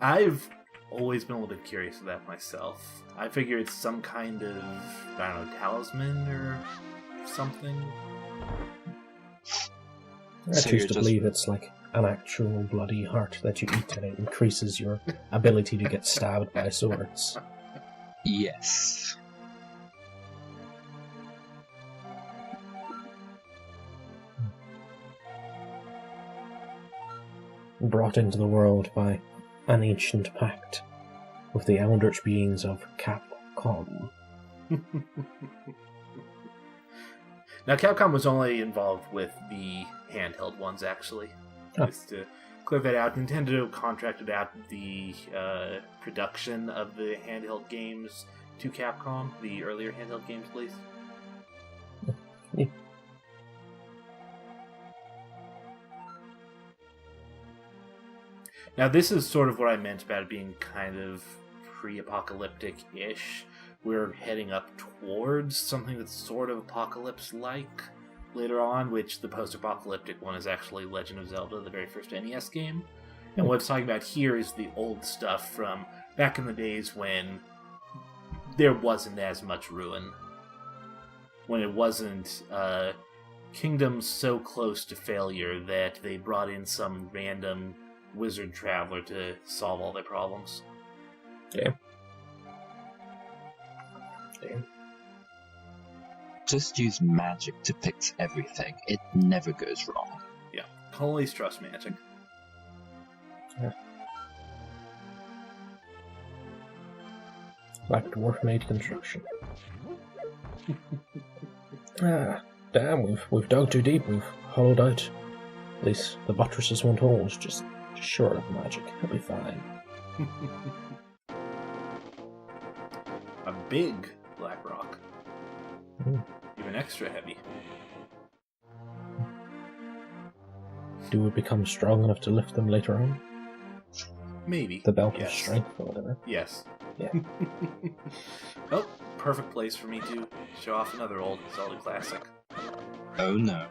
I've always been a little bit curious of that myself. I figure it's some kind of, I don't know, talisman or something. I So choose you're to just- believe it's like an actual bloody heart that you eat and it increases your ability to get stabbed by swords. Yes. Brought into the world by an ancient pact with the eldritch beings of Capcom. Now, Capcom was only involved with the handheld ones, actually. Oh. Just to clear that out, Nintendo contracted out the production of the handheld games to Capcom, the earlier handheld games, at least. Yeah. Now, this is sort of what I meant about it being kind of pre-apocalyptic-ish. We're heading up towards something that's sort of apocalypse-like later on, which the post-apocalyptic one is actually Legend of Zelda, the very first NES game. And what it's talking about here is the old stuff from back in the days when there wasn't as much ruin. When it wasn't kingdoms so close to failure that they brought in some random wizard traveler to solve all their problems. Yeah. Just use magic to fix everything. It never goes wrong. Yeah, always trust magic. Like dwarf-made construction. Damn, we've dug too deep, we've hollowed out. At least the buttresses won't hold, just short of magic. He'll be fine. A big black rock. Mm. Even extra heavy. Do we become strong enough to lift them later on? Maybe. The belt Yes. of strength or whatever. Yes. Yeah. Oh, perfect place for me to show off another old Zelda classic. Oh no.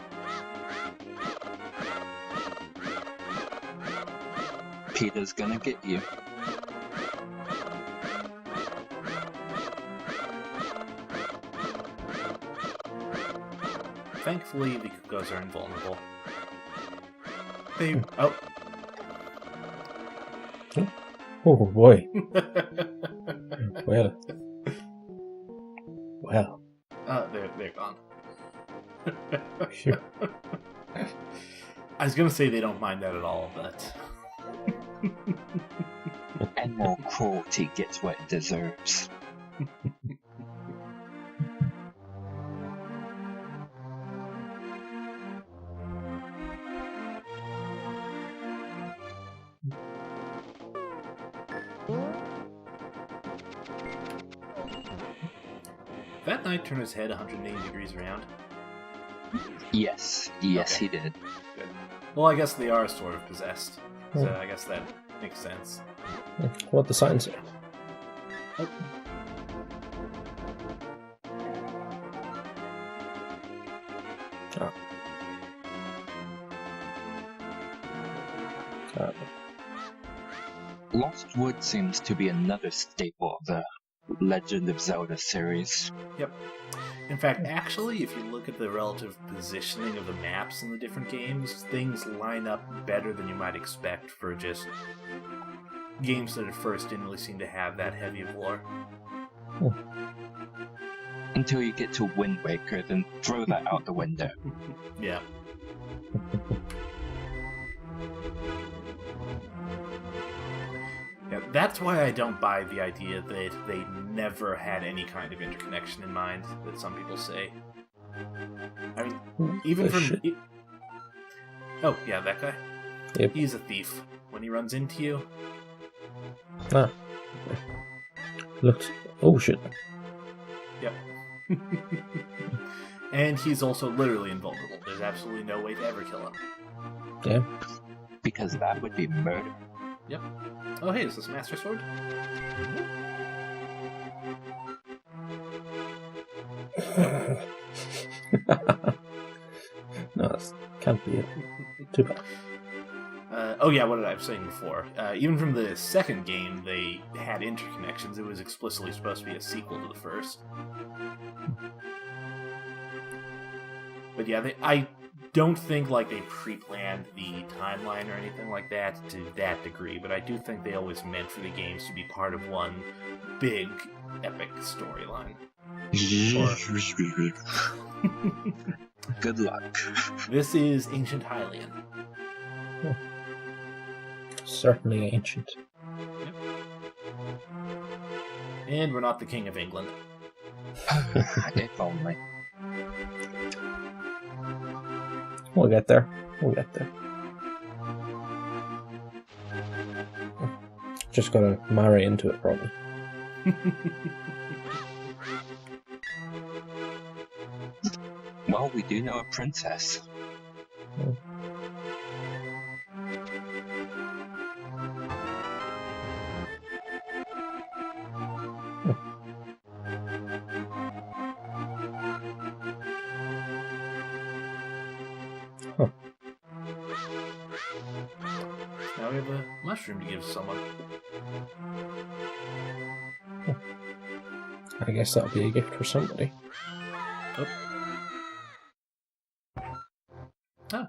Peter's gonna get you. Thankfully, the Kukos are invulnerable. They... Oh. Oh boy. Well. Well. They're gone. Phew. I was gonna say they don't mind that at all, but... Animal cruelty gets what it deserves. That knight turned his head 180 degrees around. Yes, Okay. he did. Good. Well, I guess they are sort of possessed, so Hmm. I guess that makes sense. What the sign say? Ah. Ah. Lost Wood seems to be another staple of the Legend of Zelda series. Yep. In fact, actually, if you look at the relative positioning of the maps in the different games, things line up better than you might expect for just games that at first didn't really seem to have that heavy of lore. Until you get to Wind Waker, then throw that out the window. Yeah. Yeah, that's why I don't buy the idea that they never had any kind of interconnection in mind, that some people say. I mean, even from... Oh, yeah, that guy? Yep. He's a thief. When he runs into you... Ah. Looked... Oh, shit. Yep. And he's also literally invulnerable. There's absolutely no way to ever kill him. Yeah. Because that would be murder. Yep. Oh, hey, is this Master Sword? No, that can't be it. Too bad. Oh yeah, what did I was saying before? Even from the second game, they had interconnections. It was explicitly supposed to be a sequel to the first. But yeah, I don't think like they pre-planned the timeline or anything like that to that degree. But I do think they always meant for the games to be part of one big, epic storyline. Good luck. This is Ancient Hylian. Certainly ancient. Yep. And we're not the King of England. If only. We'll get there. We'll get there. Just gotta marry into it, probably. Well, we do know a princess. Now we have a mushroom to give someone. I guess that'll be a gift for somebody. Oh. Oh.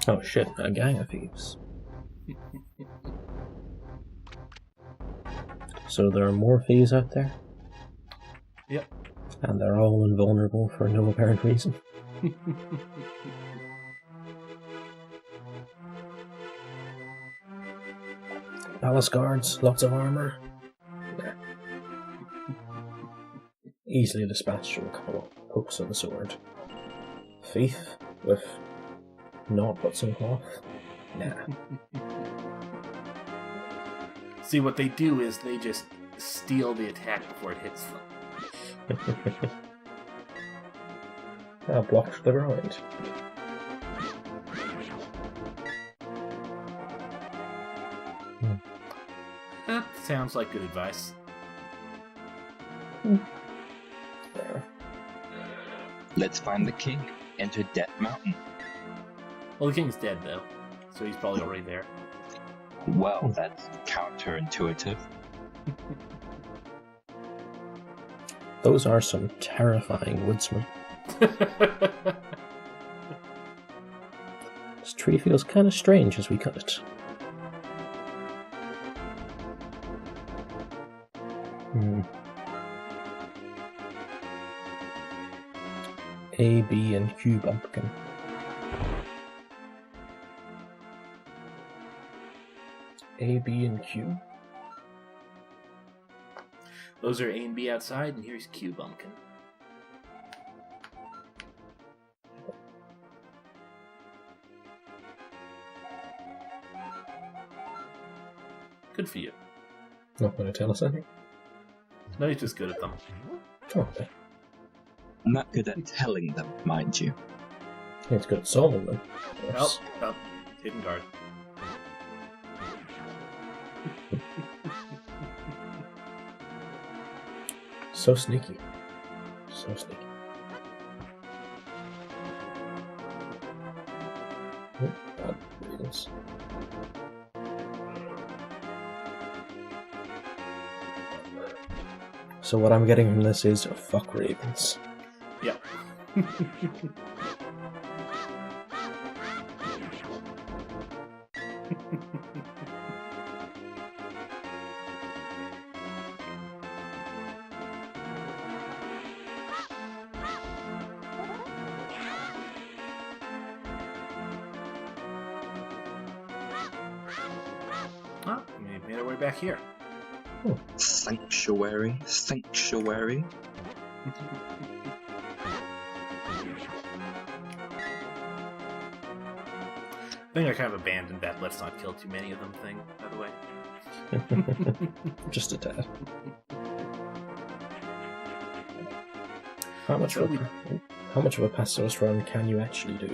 Oh shit, a gang of thieves. So there are more thieves out there? Yep. And they're all invulnerable for no apparent reason. Palace guards, lots of armor. Yeah. Easily dispatched from a couple of hooks and a sword. Thief with naught but some cloth. Nah. See, what they do is they just steal the attack before it hits them. Blocked the ground. That sounds like good advice. There. Let's find the king. Enter Death Mountain. Well, the king's dead, though, so he's probably already there. Well, that's counterintuitive. Those are some terrifying woodsmen. This tree feels kind of strange as we cut it. A, B, and Q bumpkin. A, B, and Q. Those are A and B outside, and here's Q Bumpkin. Good for you. Not going to tell us anything. No, he's just good at them. Okay. I'm not good at telling them, mind you. It's good at solving them. Oh, oh, hidden guard. So sneaky. So sneaky. Oh, bad reasons. So what I'm getting from this is fuck ravens. Yep. Oh, we made our way back here. Sanctuary. I think I kind of abandoned that let's not kill too many of them thing, by the way. Just a tad. How much of a Pastos run can you actually do?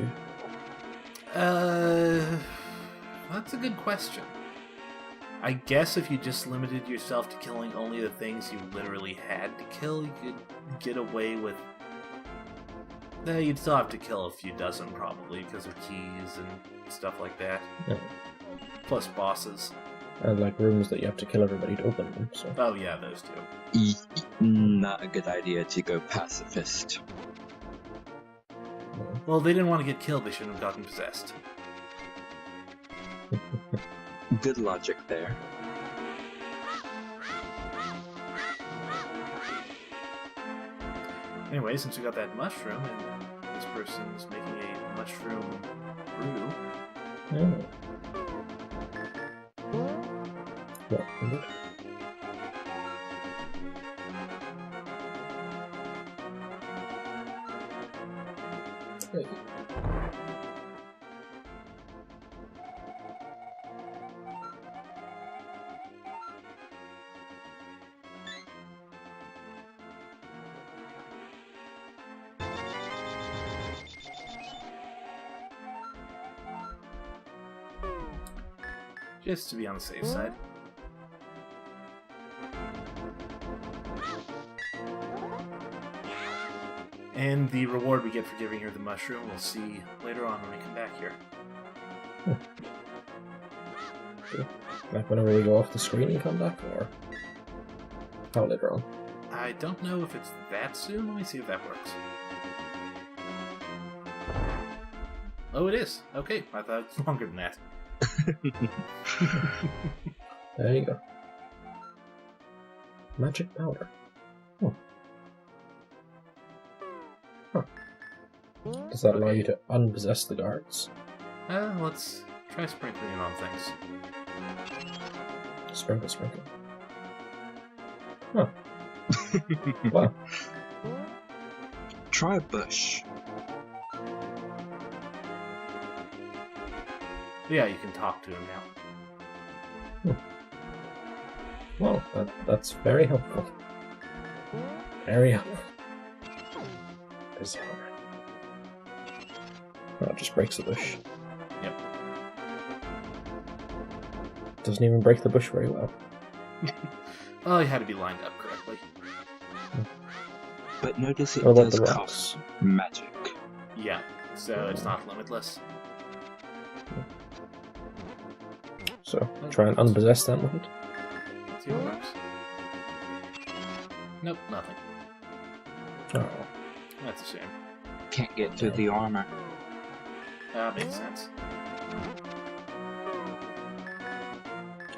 That's a good question. I guess if you just limited yourself to killing only the things you literally had to kill, you could get away with... you'd still have to kill a few dozen, probably, because of keys and stuff like that. Yeah. Plus bosses. And like rooms that you have to kill everybody to open them, so... Oh yeah, those two. Not a good idea to go pacifist. Well, they didn't want to get killed, they shouldn't have gotten possessed. Good logic there. Anyway, since we got that mushroom, and this person's making a mushroom brew... Oh. What? Hey. Just to be on the safe side. And the reward we get for giving her the mushroom, we'll see later on when we come back here. Okay. Like whenever we go off the screen and come back, or how later on? I don't know if it's that soon. Let me see if that works. Oh, it is. Okay, I thought it was longer than that. There you go. Magic powder. Oh. Huh. Does that allow you to unpossess the guards? Let's try sprinkling it on things. Sprinkle. Huh. Wow. Try a bush. Yeah, you can talk to him now. Well, that's very helpful. Very helpful. Bizarre. Oh, it just breaks the bush. Yep. Doesn't even break the bush very well. Oh, you had to be lined up correctly. But notice it What about does the cost rocks? magic. Yeah, so it's not limitless. So, try and unpossess them with it. Let's see what works. Nope, nothing. Oh. That's a shame. Can't get to the armor. Makes sense.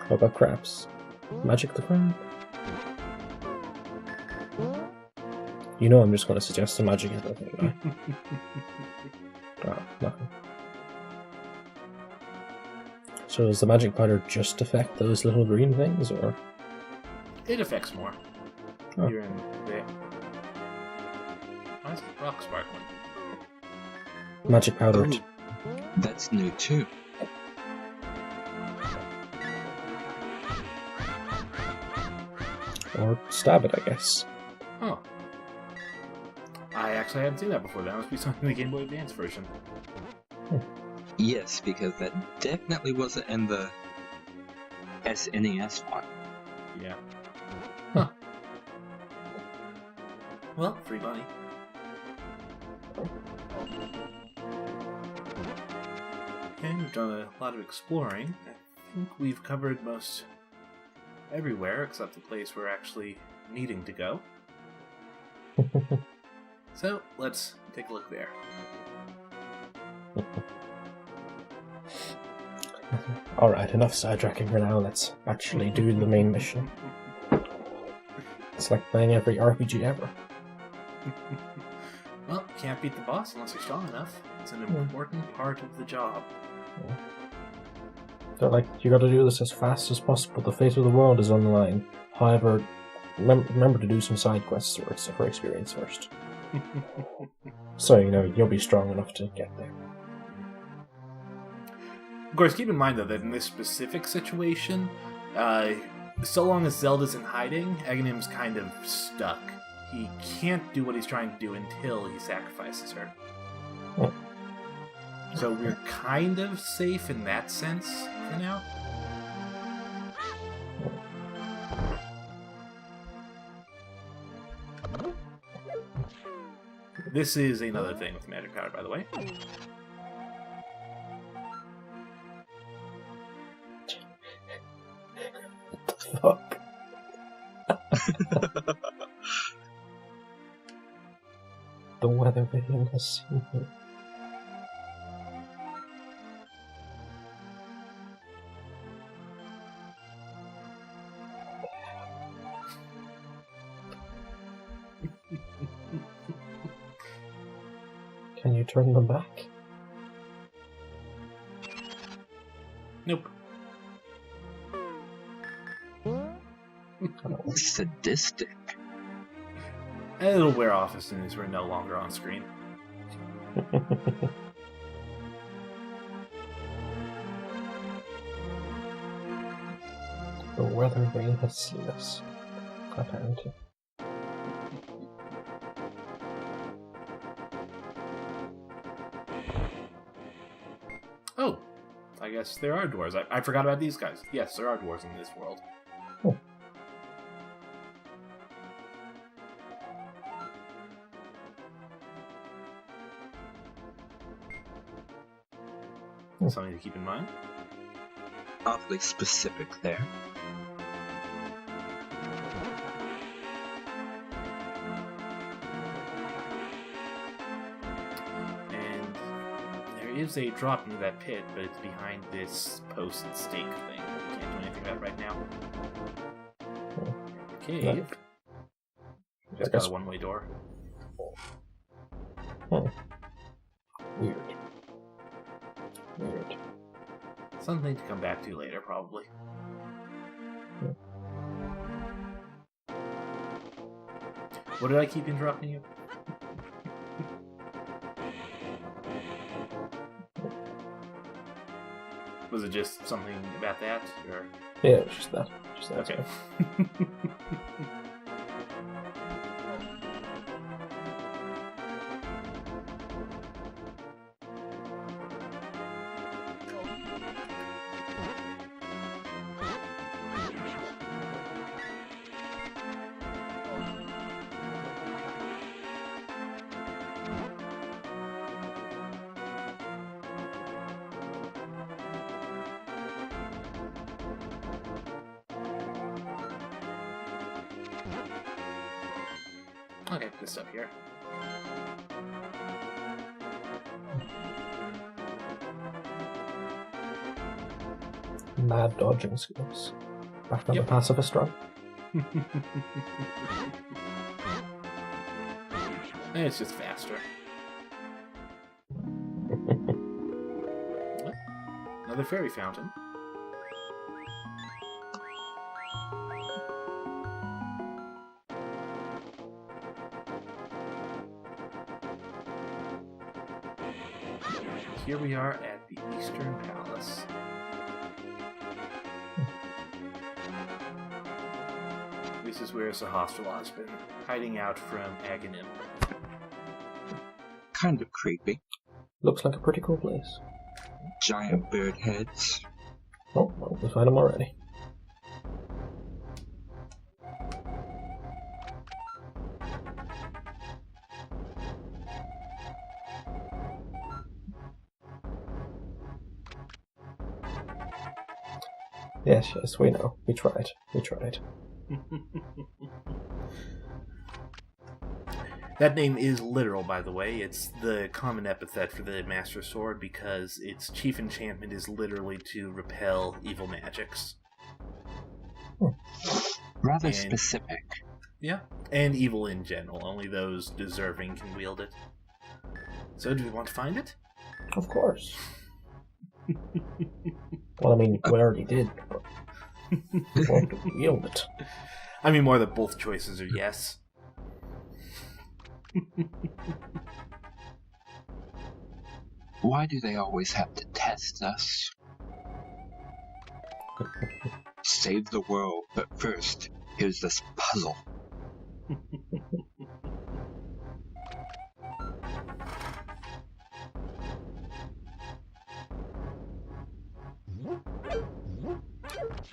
How about crabs? Magic the crab? You know I'm just going to suggest a magic everything, right? Nothing. So does the magic powder just affect those little green things, or? It affects more. Oh. You're in there. Why is the rock sparkling? Magic powder. Oh, that's new too. Or stab it, I guess. Oh. I actually hadn't seen that before. That must be something in the Game Boy Advance version. Yes, because that definitely wasn't in the SNES one. Yeah. Huh. Well, free money. Okay, we've done a lot of exploring. I think we've covered most everywhere except the place we're actually needing to go. So, let's take a look there. Alright, enough sidetracking for now. Let's actually do the main mission. It's like playing every RPG ever. Well, can't beat the boss unless you're strong enough. It's an important part of the job. Yeah. They're like, you gotta do this as fast as possible. The fate of the world is on the line. However, remember to do some side quests for experience first. So, you'll be strong enough to get there. Of course, keep in mind, though, that in this specific situation, so long as Zelda's in hiding, Aghanim's kind of stuck. He can't do what he's trying to do until he sacrifices her. Oh. So we're kind of safe in that sense for now. This is another thing with magic power, by the way. Fuck. The weather vane has seen me. Can you turn them back? Nope. Sadistic. It'll wear off as soon as we're no longer on screen. The weather vane has seen us, apparently. Oh, I guess there are dwarves. I forgot about these guys. Yes, there are dwarves in this world. Oh. Something to keep in mind. Oddly specific there. And there is a drop into that pit, but it's behind this post stake thing. We can't do anything about it right now. Cave. Just got a one-way door. Weird. Weird. Something to come back to later, probably. What did I keep interrupting you? Was it just something about that, or? Yeah, it was just that. Okay. Okay, good stuff here. Mad dodging skills. Back on the pacifist run. It's just faster. Another fairy fountain. Here we are at the Eastern Palace. This is where Sahasrahla has been hiding out from Aghanim. Kind of creepy. Looks like a pretty cool place. Giant bird heads. Oh, well, we find them already. Yes, we know. We tried. That name is literal, by the way. It's the common epithet for the Master Sword because its chief enchantment is literally to repel evil magics. Rather specific. Yeah, and evil in general. Only those deserving can wield it. So, do we want to find it? Of course. Well, I mean, we already did, but we want to wield it. I mean, more that both choices are yes. Why do they always have to test us? Save the world, but first, here's this puzzle.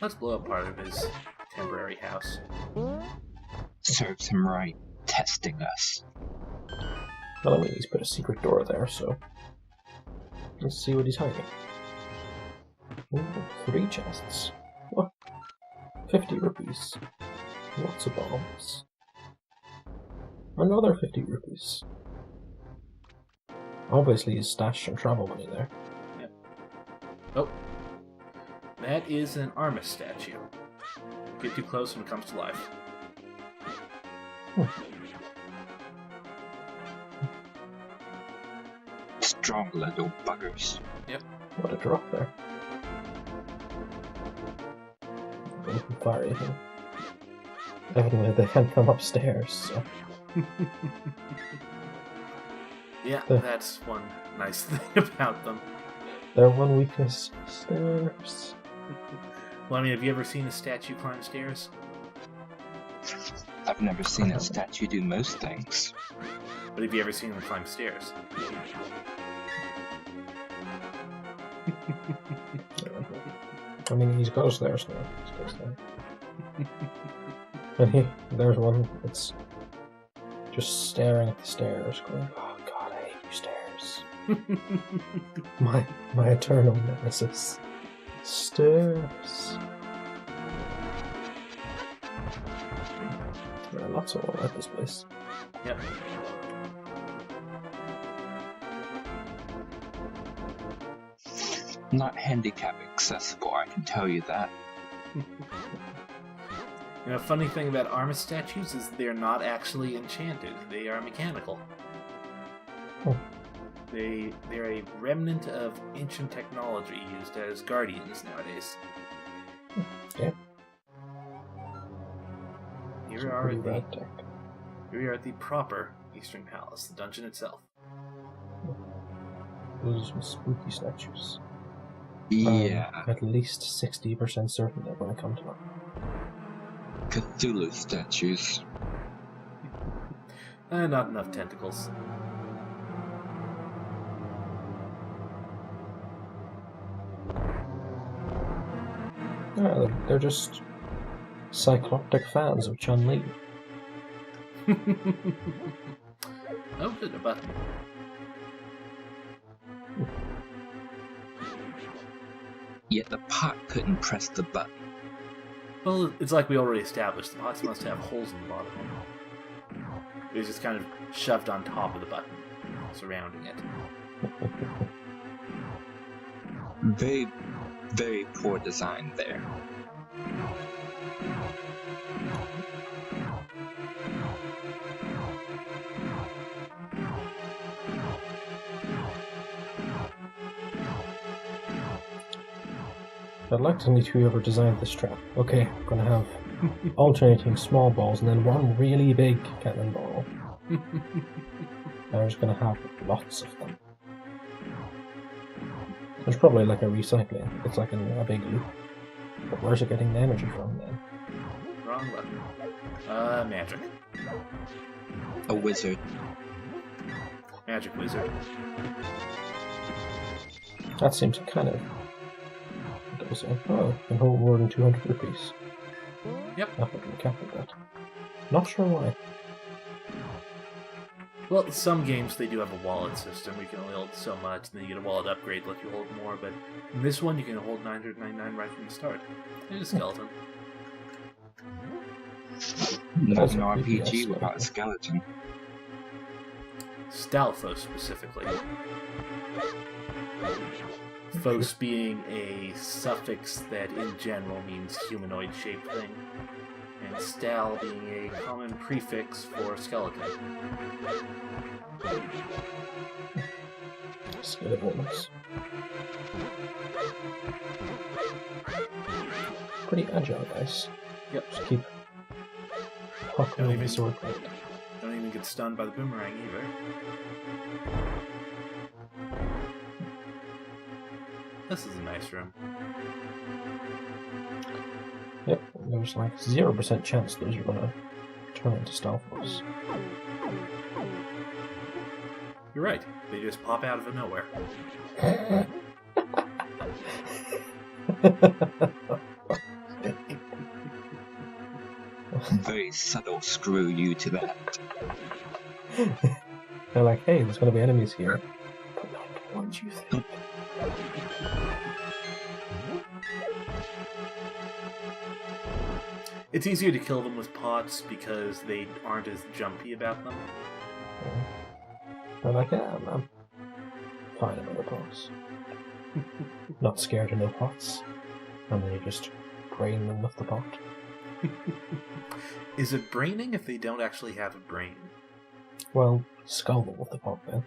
Let's blow up part of his temporary house. Serves him right, testing us. Well, I mean, he's put a secret door there, so let's see what he's hiding. Ooh, 3 chests. What? 50 rupees. Lots of bombs. Another 50 rupees. Obviously, he's stashed some travel money there. Yep. Oh. That is an Armis statue. Get too close and it comes to life. Strong little buggers. Yep. What a drop there. They can fire anything. Evidently, they can't come upstairs, so. Yeah, that's one nice thing about them. Their one weakness, stairs. Well, I mean, have you ever seen a statue climb stairs? I've never seen a statue do most things. But have you ever seen them climb stairs? I mean, he goes there, so he goes there. And there's one that's just staring at the stairs, going, "Oh God, I hate you, stairs." my eternal nemesis, stairs. There are lots of all at this place. Yep. Not handicap accessible, I can tell you that. You know, funny thing about Armis statues is they're not actually enchanted. They are mechanical. Oh. They're a remnant of ancient technology used as guardians nowadays. Yeah. Here we are at the proper Eastern Palace, the dungeon itself. Those are some spooky statues. Yeah. At least 60% certain they're going to come to them. Cthulhu statues. Not enough tentacles. Yeah, they're just cycloptic fans of Chun-Li. Oh, good, a button. Yet the pot couldn't press the button. Well, it's like we already established. The pots must have holes in the bottom. It was just kind of shoved on top of the button, surrounding it. Very, very poor design there. I'd like to meet whoever designed this trap. Okay, I'm gonna have alternating small balls and then one really big cannonball. I'm just gonna have lots of them. There's probably like a recycling. It's like a big loop. But where's it getting the energy from then? Wrong button. Magic. A wizard. Magic wizard. That seems kind of... Oh, can hold more than 200 rupees. Yep. I think we capped that. Not sure why. Well, some games they do have a wallet system where you can only hold so much, and then you get a wallet upgrade to let you hold more, but in this one you can hold 999 right from the start. There's a skeleton. Not That's an a RPG PBS without a skeleton. Stalfos specifically. Phos being a suffix that in general means humanoid-shaped thing, and Stal being a common prefix for skeleton. Skeletons. Pretty agile, guys. Yep. Just keep huckling the sword blade. Don't even get stunned by the boomerang either. This is a nice room. Yep, there's like 0% chance those are gonna turn into Stalfos. You're right. They just pop out of nowhere. Very subtle screw you to that. They're like, hey, there's gonna be enemies here. But not the ones you think. It's easier to kill them with pots because they aren't as jumpy about them. They're like, yeah, I'm fine about the pots. Not scared of no pots. And then you just brain them with the pot. Is it braining if they don't actually have a brain? Well, skull them with the pot then.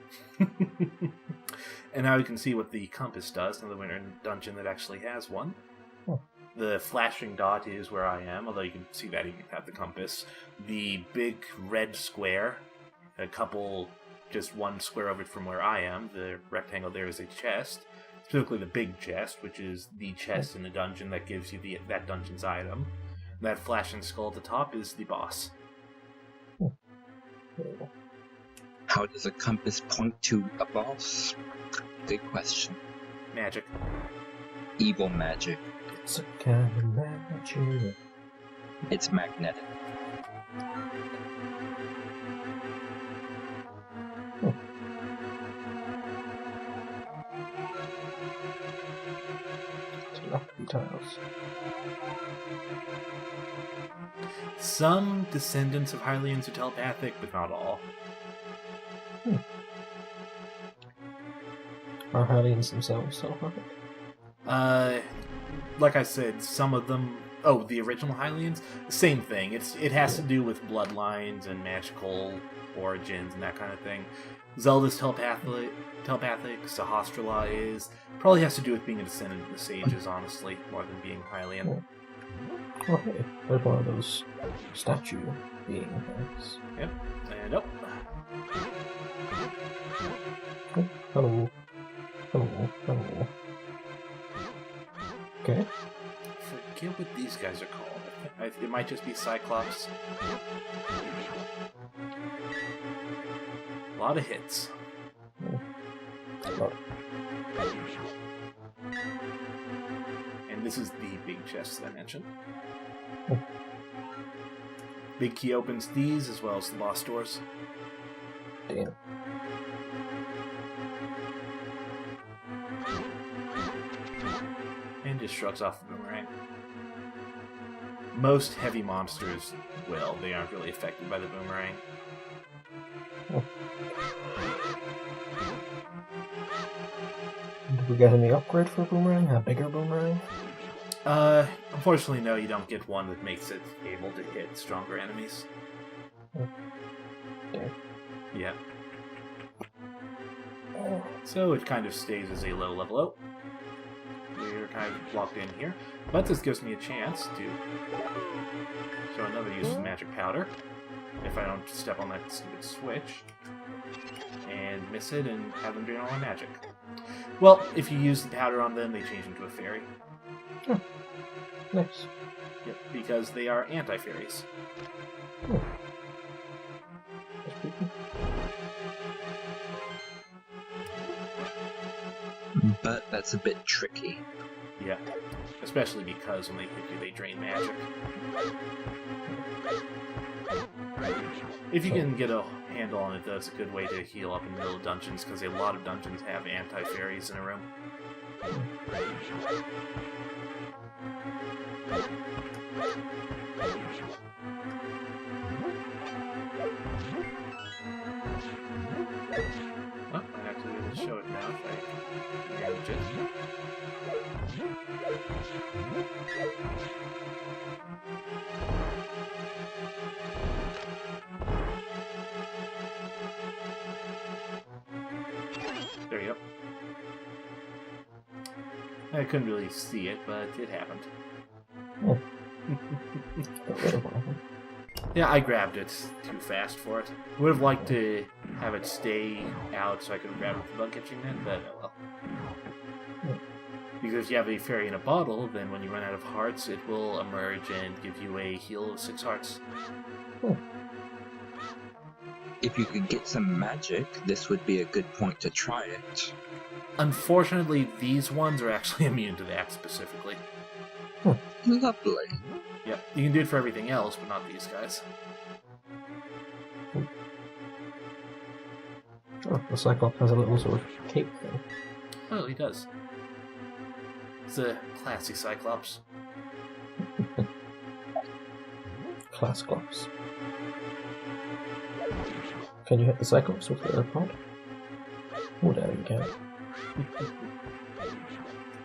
And now you can see what the compass does, now that we're in a dungeon that actually has one. Oh. The flashing dot is where I am, although you can see that even without the compass. The big red square, just one square over from where I am, the rectangle there is a chest, specifically the big chest, which is the chest in the dungeon that gives you that dungeon's item. That flashing skull at the top is the boss. How does a compass point to a boss? Good question. Magic. Evil magic. It's a kind of magic. It's magnetic. Tiles. Some descendants of Hylians are telepathic, but not all. Are Hylians themselves telepathic? Like I said, some of them... Oh, the original Hylians? Same thing. It has to do with bloodlines and magical origins and that kind of thing. Zelda's telepathic, Sahastrala is. Probably has to do with being a descendant of the sages, honestly, more than being Hylian. Oh, hey, there's one of those statue beings. Yep, and up. Oh, hello. Hello. Hello. Okay. Forget what these guys are called. It might just be Cyclops. A lot of hits. And this is the big chest that I mentioned. Big key opens these as well as the boss doors. Damn. And just shrugs off the boomerang. Most heavy monsters will. They aren't really affected by the boomerang. Did we get any upgrade for a boomerang? A bigger boomerang? Unfortunately, no, you don't get one that makes it able to hit stronger enemies. Yeah. So it kind of stays as a low level out. We're kind of locked in here. But this gives me a chance to show another use of magic powder. If I don't step on that stupid switch. And miss it and have them drain all my magic. Well, if you use the powder on them, they change into a fairy. Oh, nice. Yep, because they are anti-fairies. Oh. That's pretty cool. But that's a bit tricky. Yeah, especially because when they hit you, they drain magic. If you can get a handle on it, that's a good way to heal up in the middle of dungeons, because a lot of dungeons have anti-fairies in a room. There you go. I couldn't really see it, but it happened. Oh. Yeah, I grabbed it too fast for it. Would have liked to have it stay out so I could grab it with the bug catching net, but oh well. Because if you have a fairy in a bottle, then when you run out of hearts, it will emerge and give you a heal of 6 hearts. If you could get some magic, this would be a good point to try it. Unfortunately, these ones are actually immune to that specifically. Lovely. Yep, you can do it for everything else, but not these guys. Oh, the Cyclops has a little sort of cape thing. Oh, he does. It's a classy Cyclops. Classclops. Can you hit the Cyclops with the pod? Oh, there you go.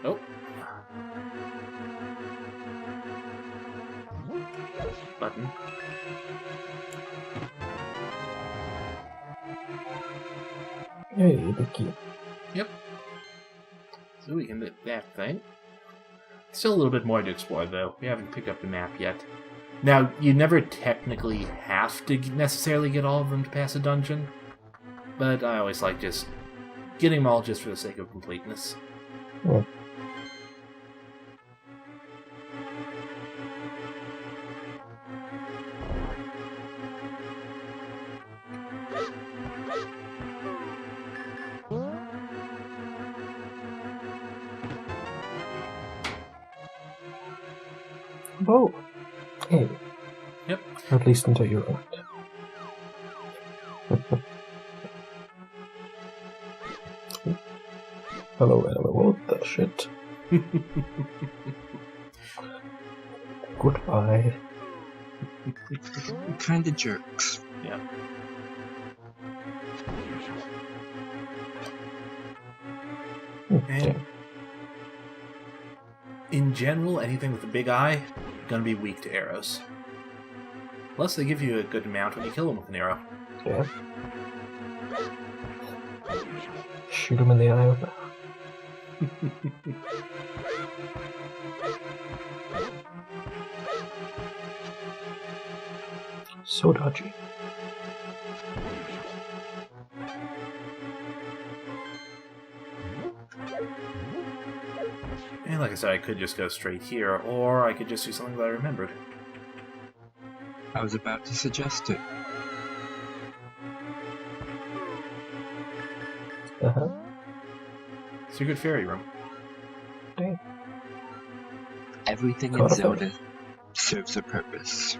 Oh. Button. Hey, the key. Yep. So we can do that thing. Still a little bit more to explore, though. We haven't picked up the map yet. Now, you never technically have to necessarily get all of them to pass a dungeon, but I always like just getting them all just for the sake of completeness. Oh. Oh, hey. Yep. At least until you're out. Hello, hello, what the shit? Goodbye. Kinda jerks. Yeah. Okay. And in general, anything with a big eye, gonna be weak to arrows. Plus, they give you a good amount when you kill them with an arrow. Yeah. Shoot him in the eye with that. So dodgy. And like I said, I could just go straight here, or I could just do something that I remembered. I was about to suggest it. Uh-huh. Secret Fairy Room. Dang. Everything in Got a Zelda serves a purpose.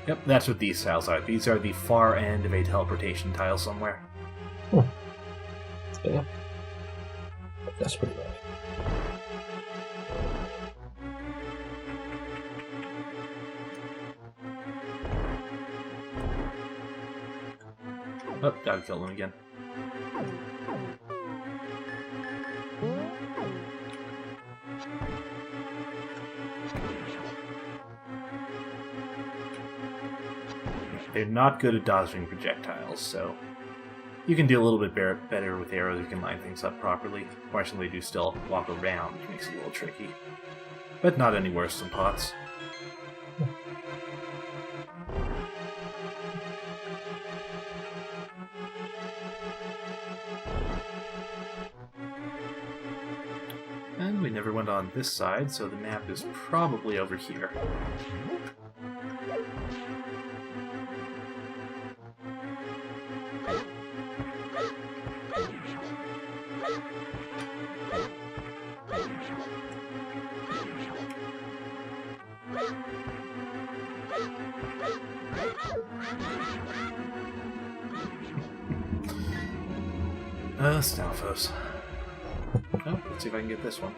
Yep, that's what these tiles are. These are the far end of a teleportation tile somewhere. Yeah. That's pretty bad. Oh, gotta kill them again. They're not good at dodging projectiles, so you can do a little bit better with arrows. You can line things up properly. Fortunately, they do still walk around, which makes it a little tricky. But not any worse than pots. And we never went on this side, so the map is probably over here. Stalfos. Oh, let's see if I can get this one.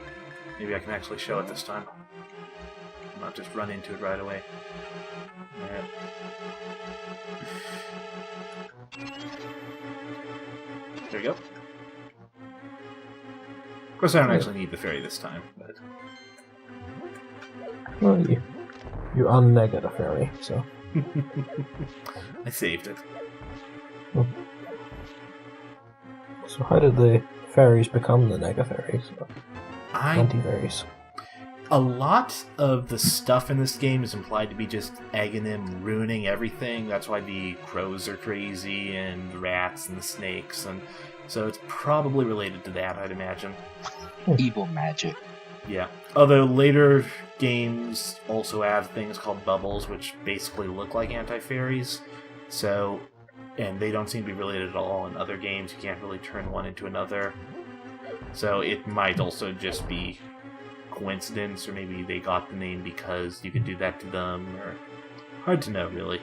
Maybe I can actually show it this time. Not just run into it right away. There you go. course, I don't actually need the fairy this time, but... Well, you un-negged a fairy, so... I saved it. So how did the fairies become the nega fairies? Anti-fairies. A lot of the stuff in this game is implied to be just Aghanim ruining everything. That's why the crows are crazy, and the rats and the snakes, and so it's probably related to that, I'd imagine. Evil magic. Yeah. Although later games also have things called bubbles, which basically look like anti-fairies. So, and they don't seem to be related at all in other games. You can't really turn one into another. So it might also just be coincidence, or maybe they got the name because you could do that to them, or hard to know, really.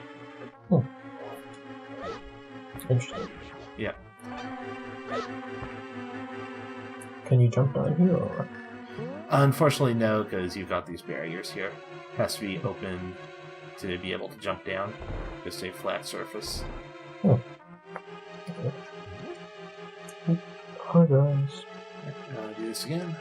Interesting. Yeah. Can you jump down here, or...? Unfortunately, no, because you've got these barriers here. Has to be open to be able to jump down. Just a flat surface. Oh. Hi, guys. Do this again.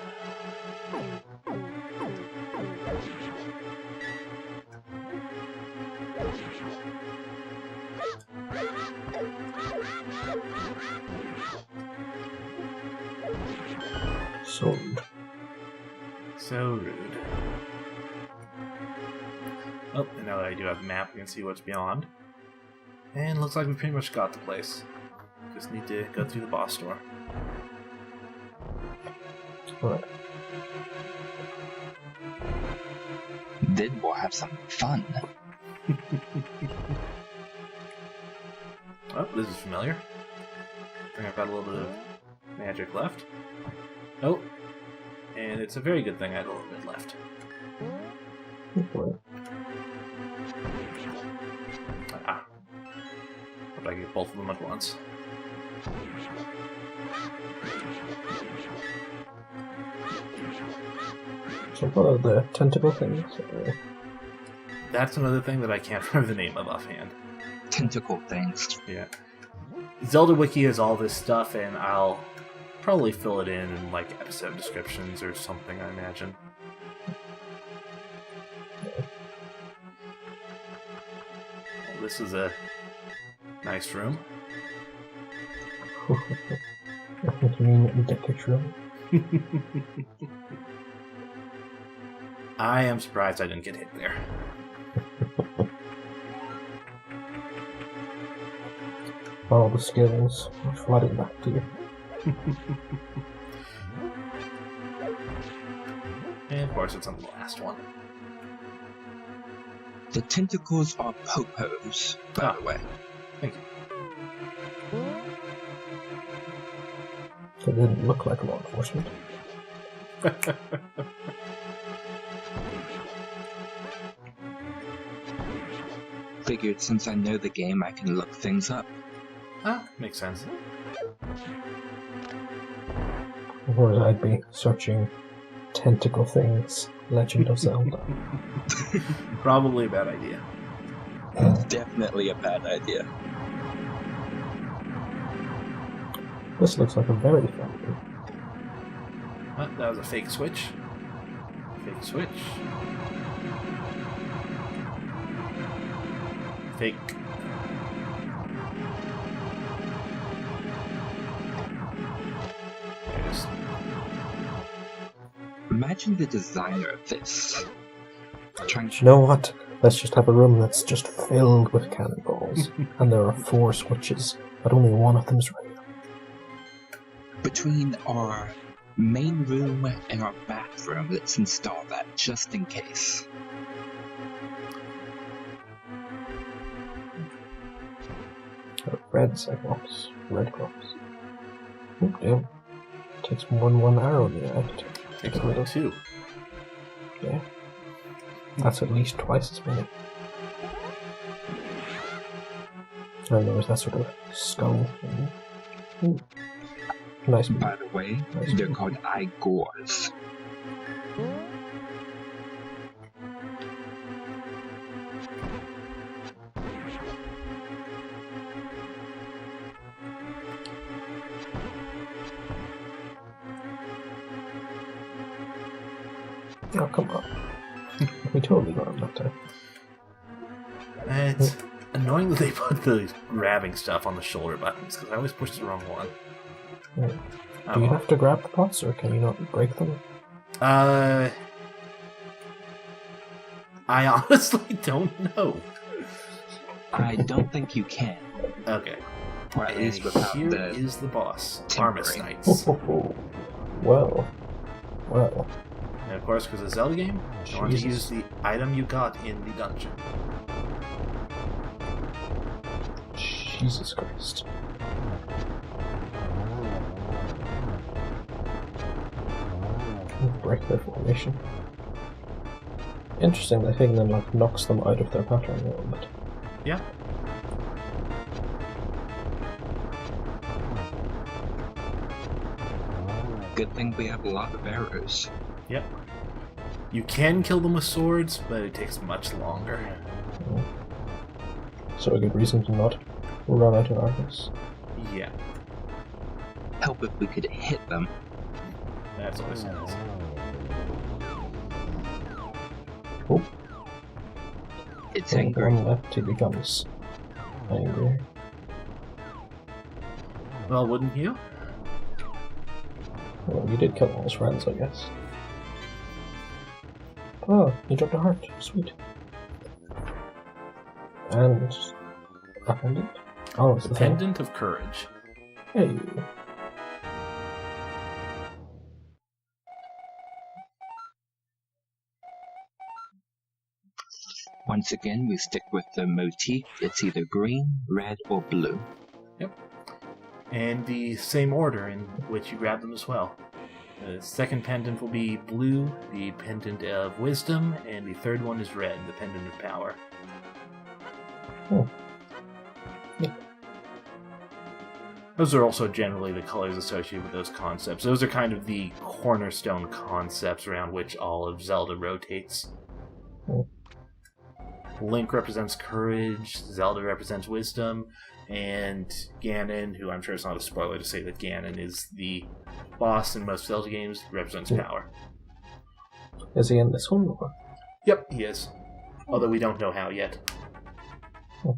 So rude. So rude. Oh, and now that I do have the map, we can see what's beyond. And looks like we pretty much got the place. Just need to go through the boss door. Alright. Then we'll have some fun. Oh, this is familiar. I think I've got a little bit of magic left. Oh, and it's a very good thing I had a little bit left. Ah. Hope I get both of them at once. So what are the tentacle things? That's another thing that I can't remember the name of offhand. Tentacle things. Yeah. Zelda Wiki has all this stuff, and I'll probably fill it in like episode descriptions or something, I imagine. Well, this is a nice room. I think you mean Dickish room. I am surprised I didn't get hit there. All the skills are flooding back to you. And of course, it's on the last one. The tentacles are popos, by the way. Thank you. They didn't look like law enforcement. Figured since I know the game, I can look things up. Ah, makes sense. Or I'd be searching tentacle things, Legend of Zelda. Probably a bad idea. Definitely a bad idea. This looks like a very fun game. What? That was a fake switch. Fake switch. Fake. Imagine the designer of this. Trying You know what? Let's just have a room that's just filled with cannonballs, and there are 4 switches, but only one of them's right. between our main room and our bathroom, let's install that just in case. Red cyclops. Red crops. Oh, damn. Takes more than 1 arrow in the eye to Takes get rid only of. 2. Yeah. That's at least twice as many. And there's that sort of skull thing. Ooh. Nice. By the way, they're called Igors. Oh, come on. We totally got him that time. It's annoying that they put the grabbing stuff on the shoulder buttons, because I always push the wrong one. Do you have to grab the pots, or can you not break them? I honestly don't know. I don't think you can. Okay. Or at least without Here the... is the boss, temporary. Armis Knights. Well. And of course, because it's a Zelda game, you want to use the item you got in the dungeon. Jesus Christ. Break their formation. Interesting, the thing then like knocks them out of their pattern a little bit. Yeah. Good thing we have a lot of arrows. Yep. You can kill them with swords, but it takes much longer. So a good reason to not run out of arrows. Yeah. Help if we could hit them. That's always nice. Oh. It's angry. One left, he becomes angry. Well, wouldn't you? Well, you did kill all his friends, I guess. Oh, you dropped a heart. Sweet. And a pendant? Oh, it's The the thing. Pendant of Courage. Hey. Once again, we stick with the motif. It's either green, red, or blue. Yep. And the same order in which you grab them as well. The second pendant will be blue, the Pendant of Wisdom, and the third one is red, the Pendant of Power. Oh. Yeah. Those are also generally the colors associated with those concepts. Those are kind of the cornerstone concepts around which all of Zelda rotates. Oh. Link represents courage, Zelda represents wisdom, and Ganon, who I'm sure it's not a spoiler to say that Ganon is the boss in most Zelda games, represents power. Is he in this one? Or? Yep, he is. Although we don't know how yet. Oh.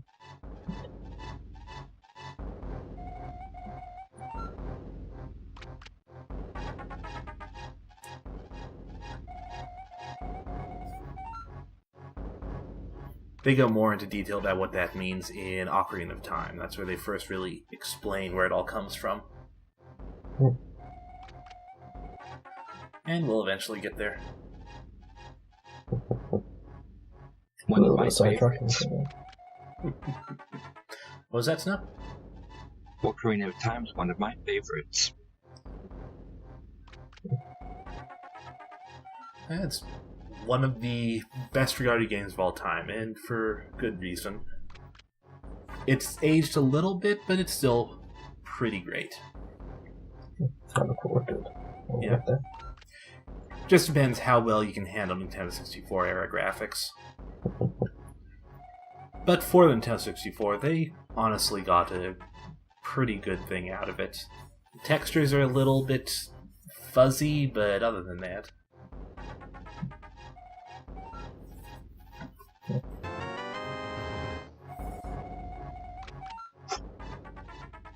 They go more into detail about what that means in Ocarina of Time. That's where they first really explain where it all comes from. Hmm. And we'll eventually get there. One of my sidetracking. favorites. What was that, Snow? Ocarina of Time is one of my favorites. It's one of the best regarded games of all time, and for good reason. It's aged a little bit, but it's still pretty great. I look forward to it. We'll Yeah. get there. Just depends how well you can handle Nintendo 64 era graphics. But for the Nintendo 64, they honestly got a pretty good thing out of it. The textures are a little bit fuzzy, but other than that...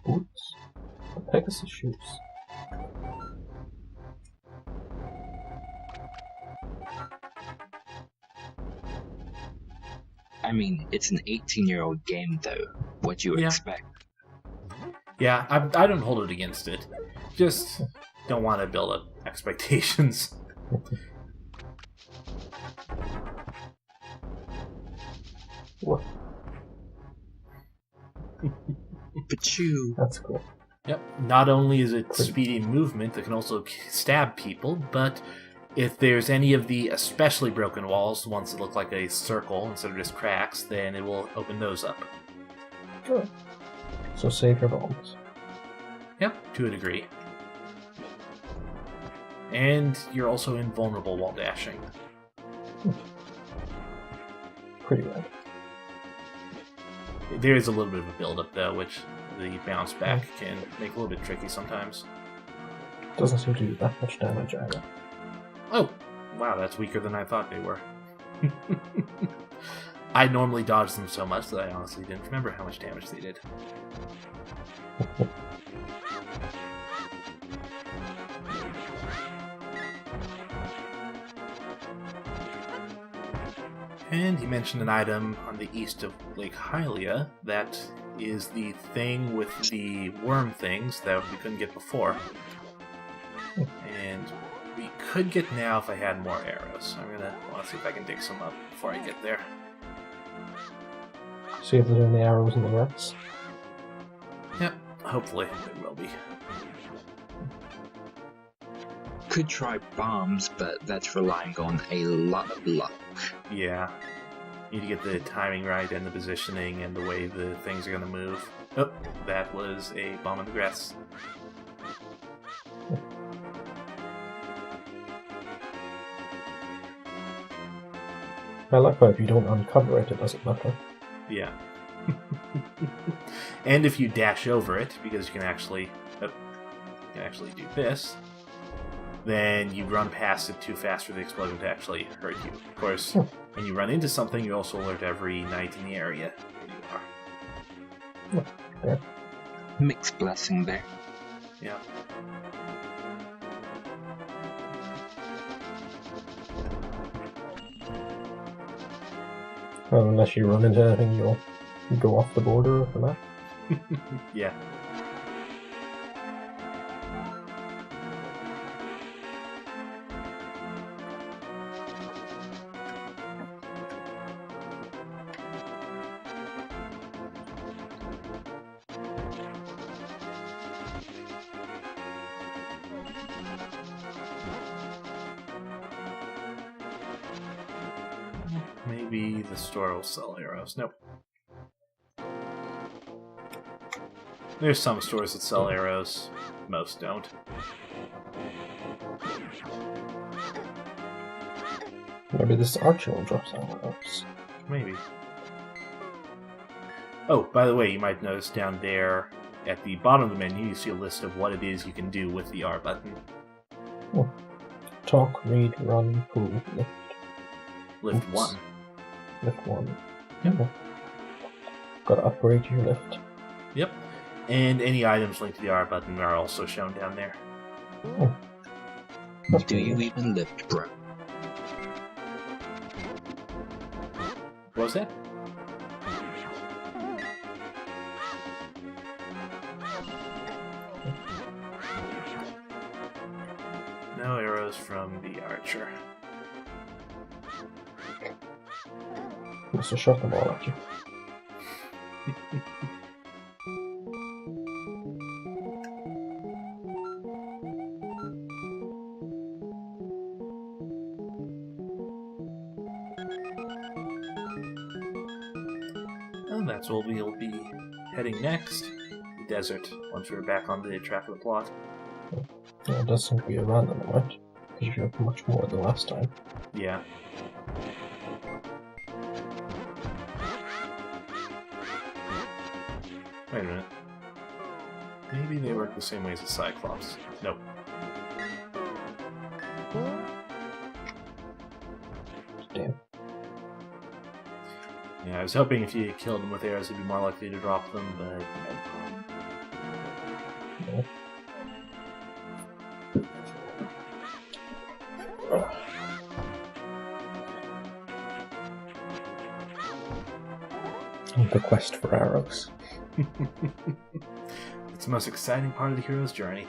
Boots. The Pegasus shoes. I mean, it's an 18-year-old game, though. What do you Yeah. expect? Yeah, I don't hold it against it. Just don't want to build up expectations. What? Pachoo! That's cool. Yep. Not only is it speedy movement that can also stab people, but if there's any of the especially broken walls, the ones that look like a circle instead of just cracks, then it will open those up. Good. So save your bombs. Yep, to a degree. And you're also invulnerable while dashing. Pretty rad. There is a little bit of a build-up, though, which the bounce back can make a little bit tricky sometimes. Doesn't seem to do that much damage either. Oh, Wow, that's weaker than I thought they were. I normally dodge them so much that I honestly didn't remember how much damage they did. And he mentioned an item on the east of Lake Hylia that is the thing with the worm things that we couldn't get before. And we could get now if I had more arrows. I'm gonna want to see if I can dig some up before I get there. See if there's any arrows in the rocks. Yep, hopefully there will be. Could try bombs, but that's relying on a lot of luck. Yeah. You need to get the timing right and the positioning and the way the things are going to move. Oh, that was a bomb in the grass. I like how if you don't uncover it, it doesn't matter. Yeah. And if you dash over it, because you can actually do this, then you run past it too fast for the explosion to actually hurt you. Of course, when you run into something, you also alert every knight in the area where you are. Yeah. Mixed blessing there. Yeah. Well, unless you run into anything, you'll go off the border of the map. Yeah. Maybe the store will sell arrows. Nope. There's some stores that sell arrows. Most don't. Maybe this archer will drop some arrows. Maybe. Oh, by the way, you might notice down there at the bottom of the menu, you see a list of what it is you can do with the R button. Oh. Talk, read, run, pull, lift. Lift Oops. 1. Lift 1. Yeah. Gotta upgrade your lift. Yep. And any items linked to the R button are also shown down there. Oh. That's Do pretty you good. even lift, bro? What was that? No arrows from the archer. Must have shot them all at you. And that's where we'll be heading next. The desert, once we're back on the track of the plot. Yeah, it does seem to be a random amount, because you have much more than last time. Yeah. Wait a minute. Maybe they work the same way as the Cyclops. Nope. Damn. Yeah, I was hoping if you killed them with arrows, you'd be more likely to drop them, but no. The quest for arrows. It's the most exciting part of the hero's journey.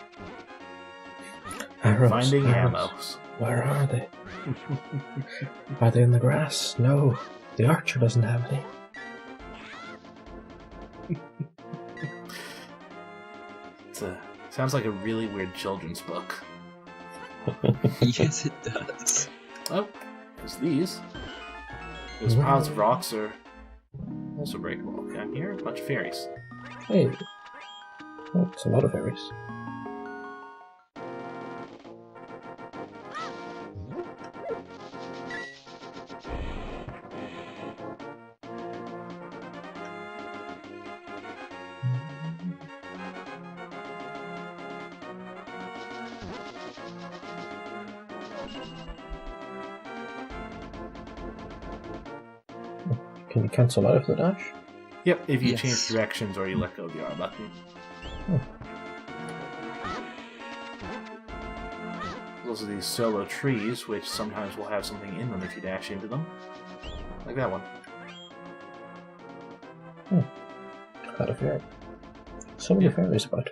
Arrows. Finding arrows. ammos. Where are they? Are they in the grass? No. The archer doesn't have any. Sounds like a really weird children's book. Yes, it does. Oh, there's these. Those piles of rocks are also breakable. Down here, a bunch of fairies. Hey. Oh, it's a lot of berries. Can you cancel out of the dash? Yep, if you Yes. change directions or you let go of the R button. Those are these solo trees, which sometimes will have something in them if you dash into them. Like that one. Out of here. So many fairies about.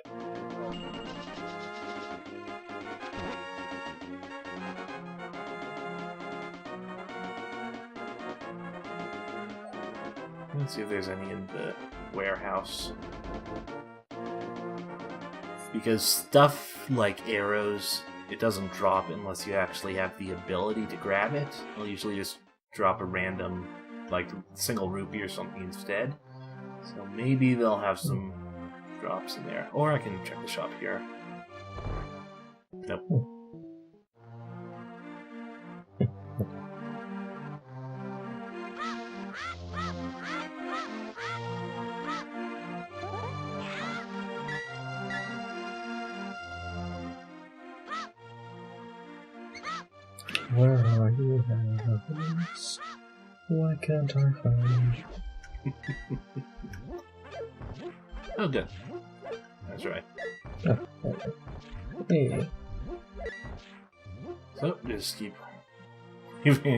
Let's see if there's any in the warehouse. Because stuff like arrows, it doesn't drop unless you actually have the ability to grab it. It'll usually just drop a random, like, single rupee or something instead. So maybe they'll have some drops in there. Or I can check the shop here. Nope. Where are you, heavens? Why can't I find you? Oh, good. That's right. Hey. So, just keep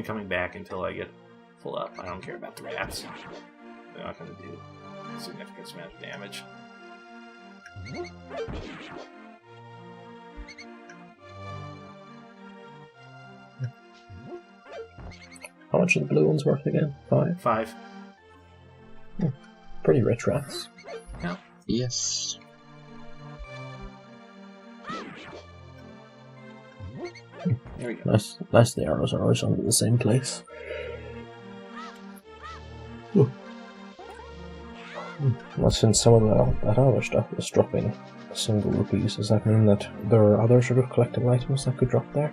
coming back until I get full up. I don't care about the rats. They're not going to do a significant amount of damage. How much are the blue ones worth again? 5? 5. Pretty rich rats. Yeah. Yes. There we go. Nice the arrows are always under the same place. Well, since some of that other stuff is dropping single rupees, does that mean that there are other sort of collectible items that could drop there?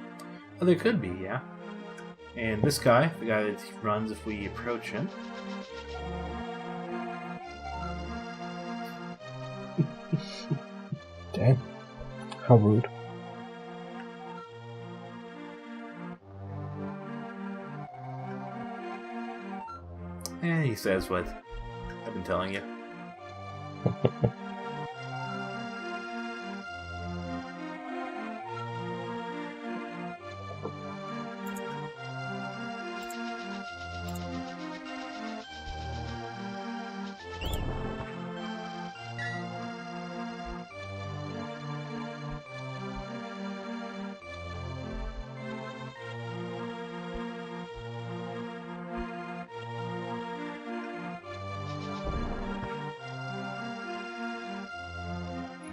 Oh, there could be, yeah. And this guy, the guy that runs if we approach him. Damn. How rude. And he says what I've been telling you.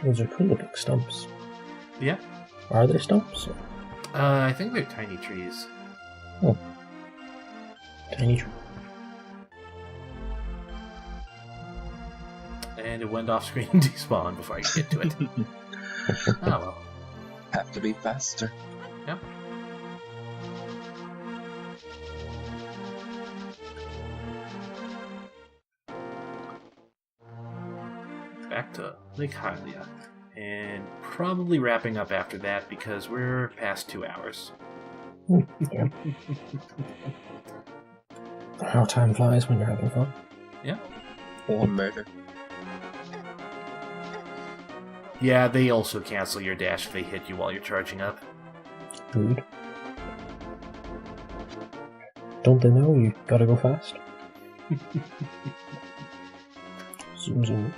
Those are cool looking stumps. Yeah. Are they stumps? I think they're tiny trees. Oh. Tiny tree. And it went off screen and despawned before I could get to it. Oh well. Have to be faster. Yep. Back to Lake Hylia. And probably wrapping up after that because we're past 2 hours. Yeah. How time flies when you're having fun. Yeah. Or murder. Yeah, they also cancel your dash if they hit you while you're charging up. Rude. Don't they know you gotta go fast? Zoom zoom.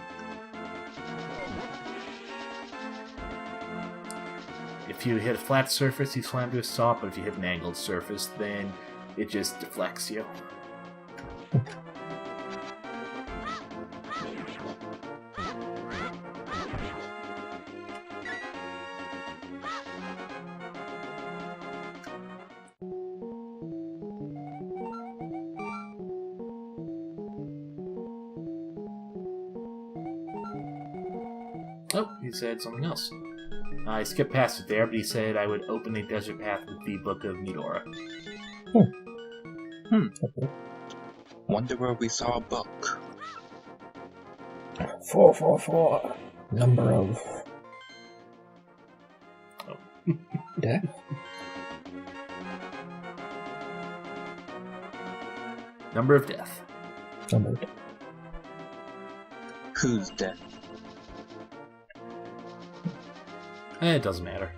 If you hit a flat surface, you slam to a stop, but if you hit an angled surface, then it just deflects you. Oh, he said something else. I skipped past it there, but he said I would open a desert path with the Book of Medora. Wonder where we saw a book. 444. Number of death. Number of death. I'm dead. Who's dead? It doesn't matter.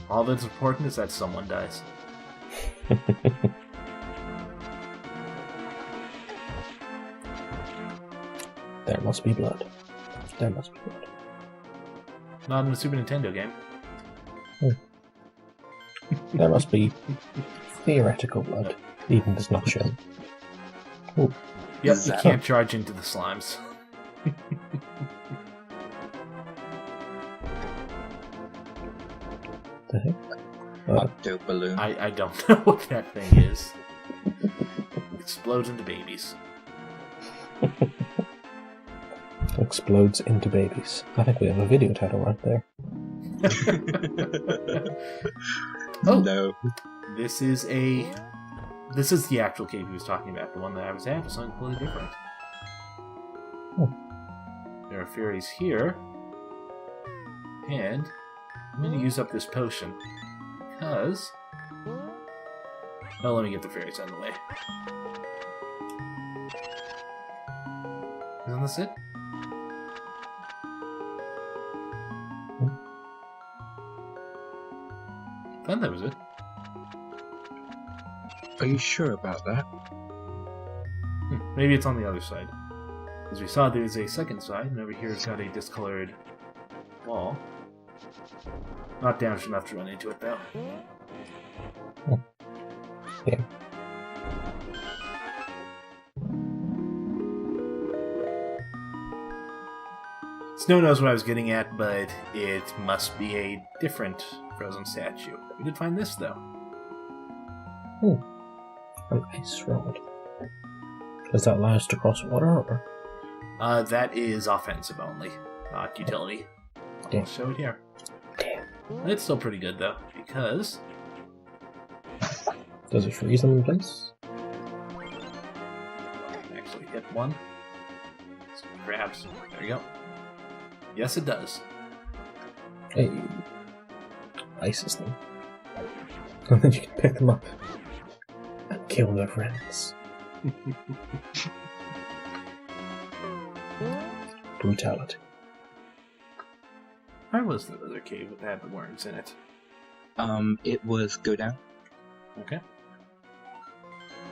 All that's important is that someone dies. There must be blood. There must be blood. Not in a Super Nintendo game. There must be theoretical blood, even if it's not shown. Ooh, Yep, you can't charge into the slimes. the heck? Raptor balloon. I don't know what that thing is. Explodes into babies. Explodes into babies. I think we have a video title right there. Oh, No. this is the actual cave he was talking about. The one that I was at was something completely different. There are fairies here, and I'm going to use up this potion because. Oh, let me get the fairies out of the way. Isn't this it? I thought that was it. Are you sure about that? Maybe it's on the other side. As we saw, there's a second side, and over here it's got a discolored wall. Not damaged enough to run into it, though. Yeah. Snow knows what I was getting at, but it must be a different frozen statue. We did find this, though. An ice rod. Does that allow us to cross water, or? That is offensive only, not utility. Damn. I'll show it here. Damn. It's still pretty good, though, because... Does it freeze them in place? Actually hit one. Perhaps. There you go. Yes, it does. Hey. Ices them. And then you can pick them up and kill their friends. Brutality. Where was the other cave that had the worms in it? It was go down. Okay.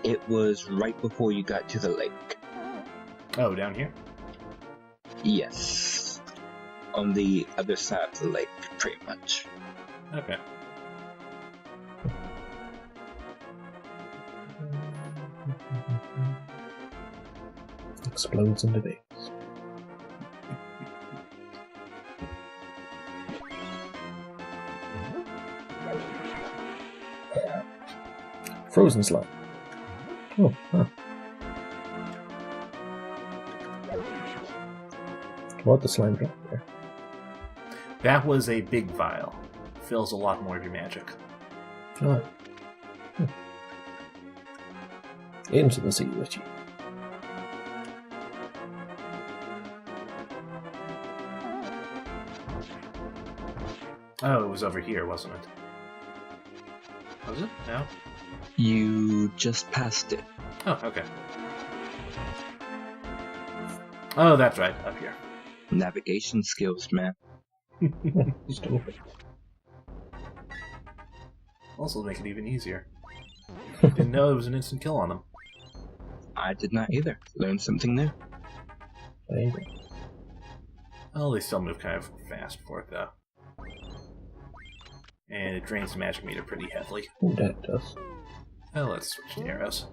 It was right before you got to the lake. Oh, down here? Yes. On the other side of the lake, pretty much. Okay. Explodes into babies. Frozen slime. Oh, huh. What the slime drop there? That was a big vial. Fills a lot more of your magic. Oh. Into the sea with you. Oh, it was over here, wasn't it? Was it? No? You just passed it. Oh, okay. Oh, that's right, up here. Navigation skills, man. Stupid. Also make it even easier. Didn't know it was an instant kill on them. I did not either. Learned something new. There you go. Oh, they still move kind of fast for it, though. And it drains the magic meter pretty heavily. Oh, that does. Oh, let's switch to arrows.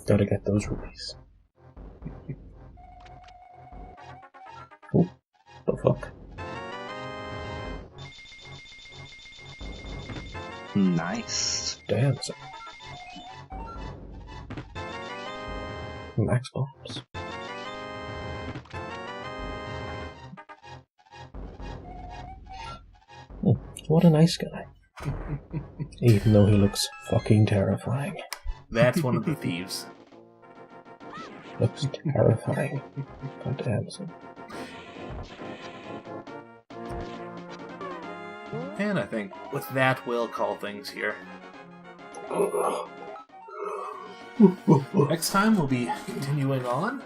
Gotta get those rupees. Oh, the fuck? Nice. Damn, son. Max bombs. What a nice guy. Even though he looks fucking terrifying. That's one of the thieves. Looks terrifying. God damn. And I think with that, we'll call things here. Next time, we'll be continuing on,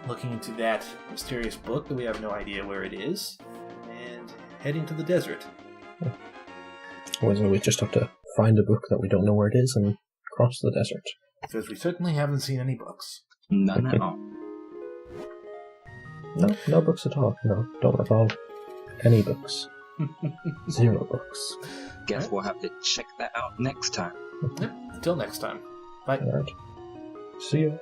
looking into that mysterious book that we have no idea where it is, and heading to the desert. We just have to find a book that we don't know where it is and cross the desert. Because we certainly haven't seen any books. None at all. No books at all. No, don't recall any books. 0 books. Guess we'll have to check that out next time. Yep. Until next time. Bye. Alright. See you.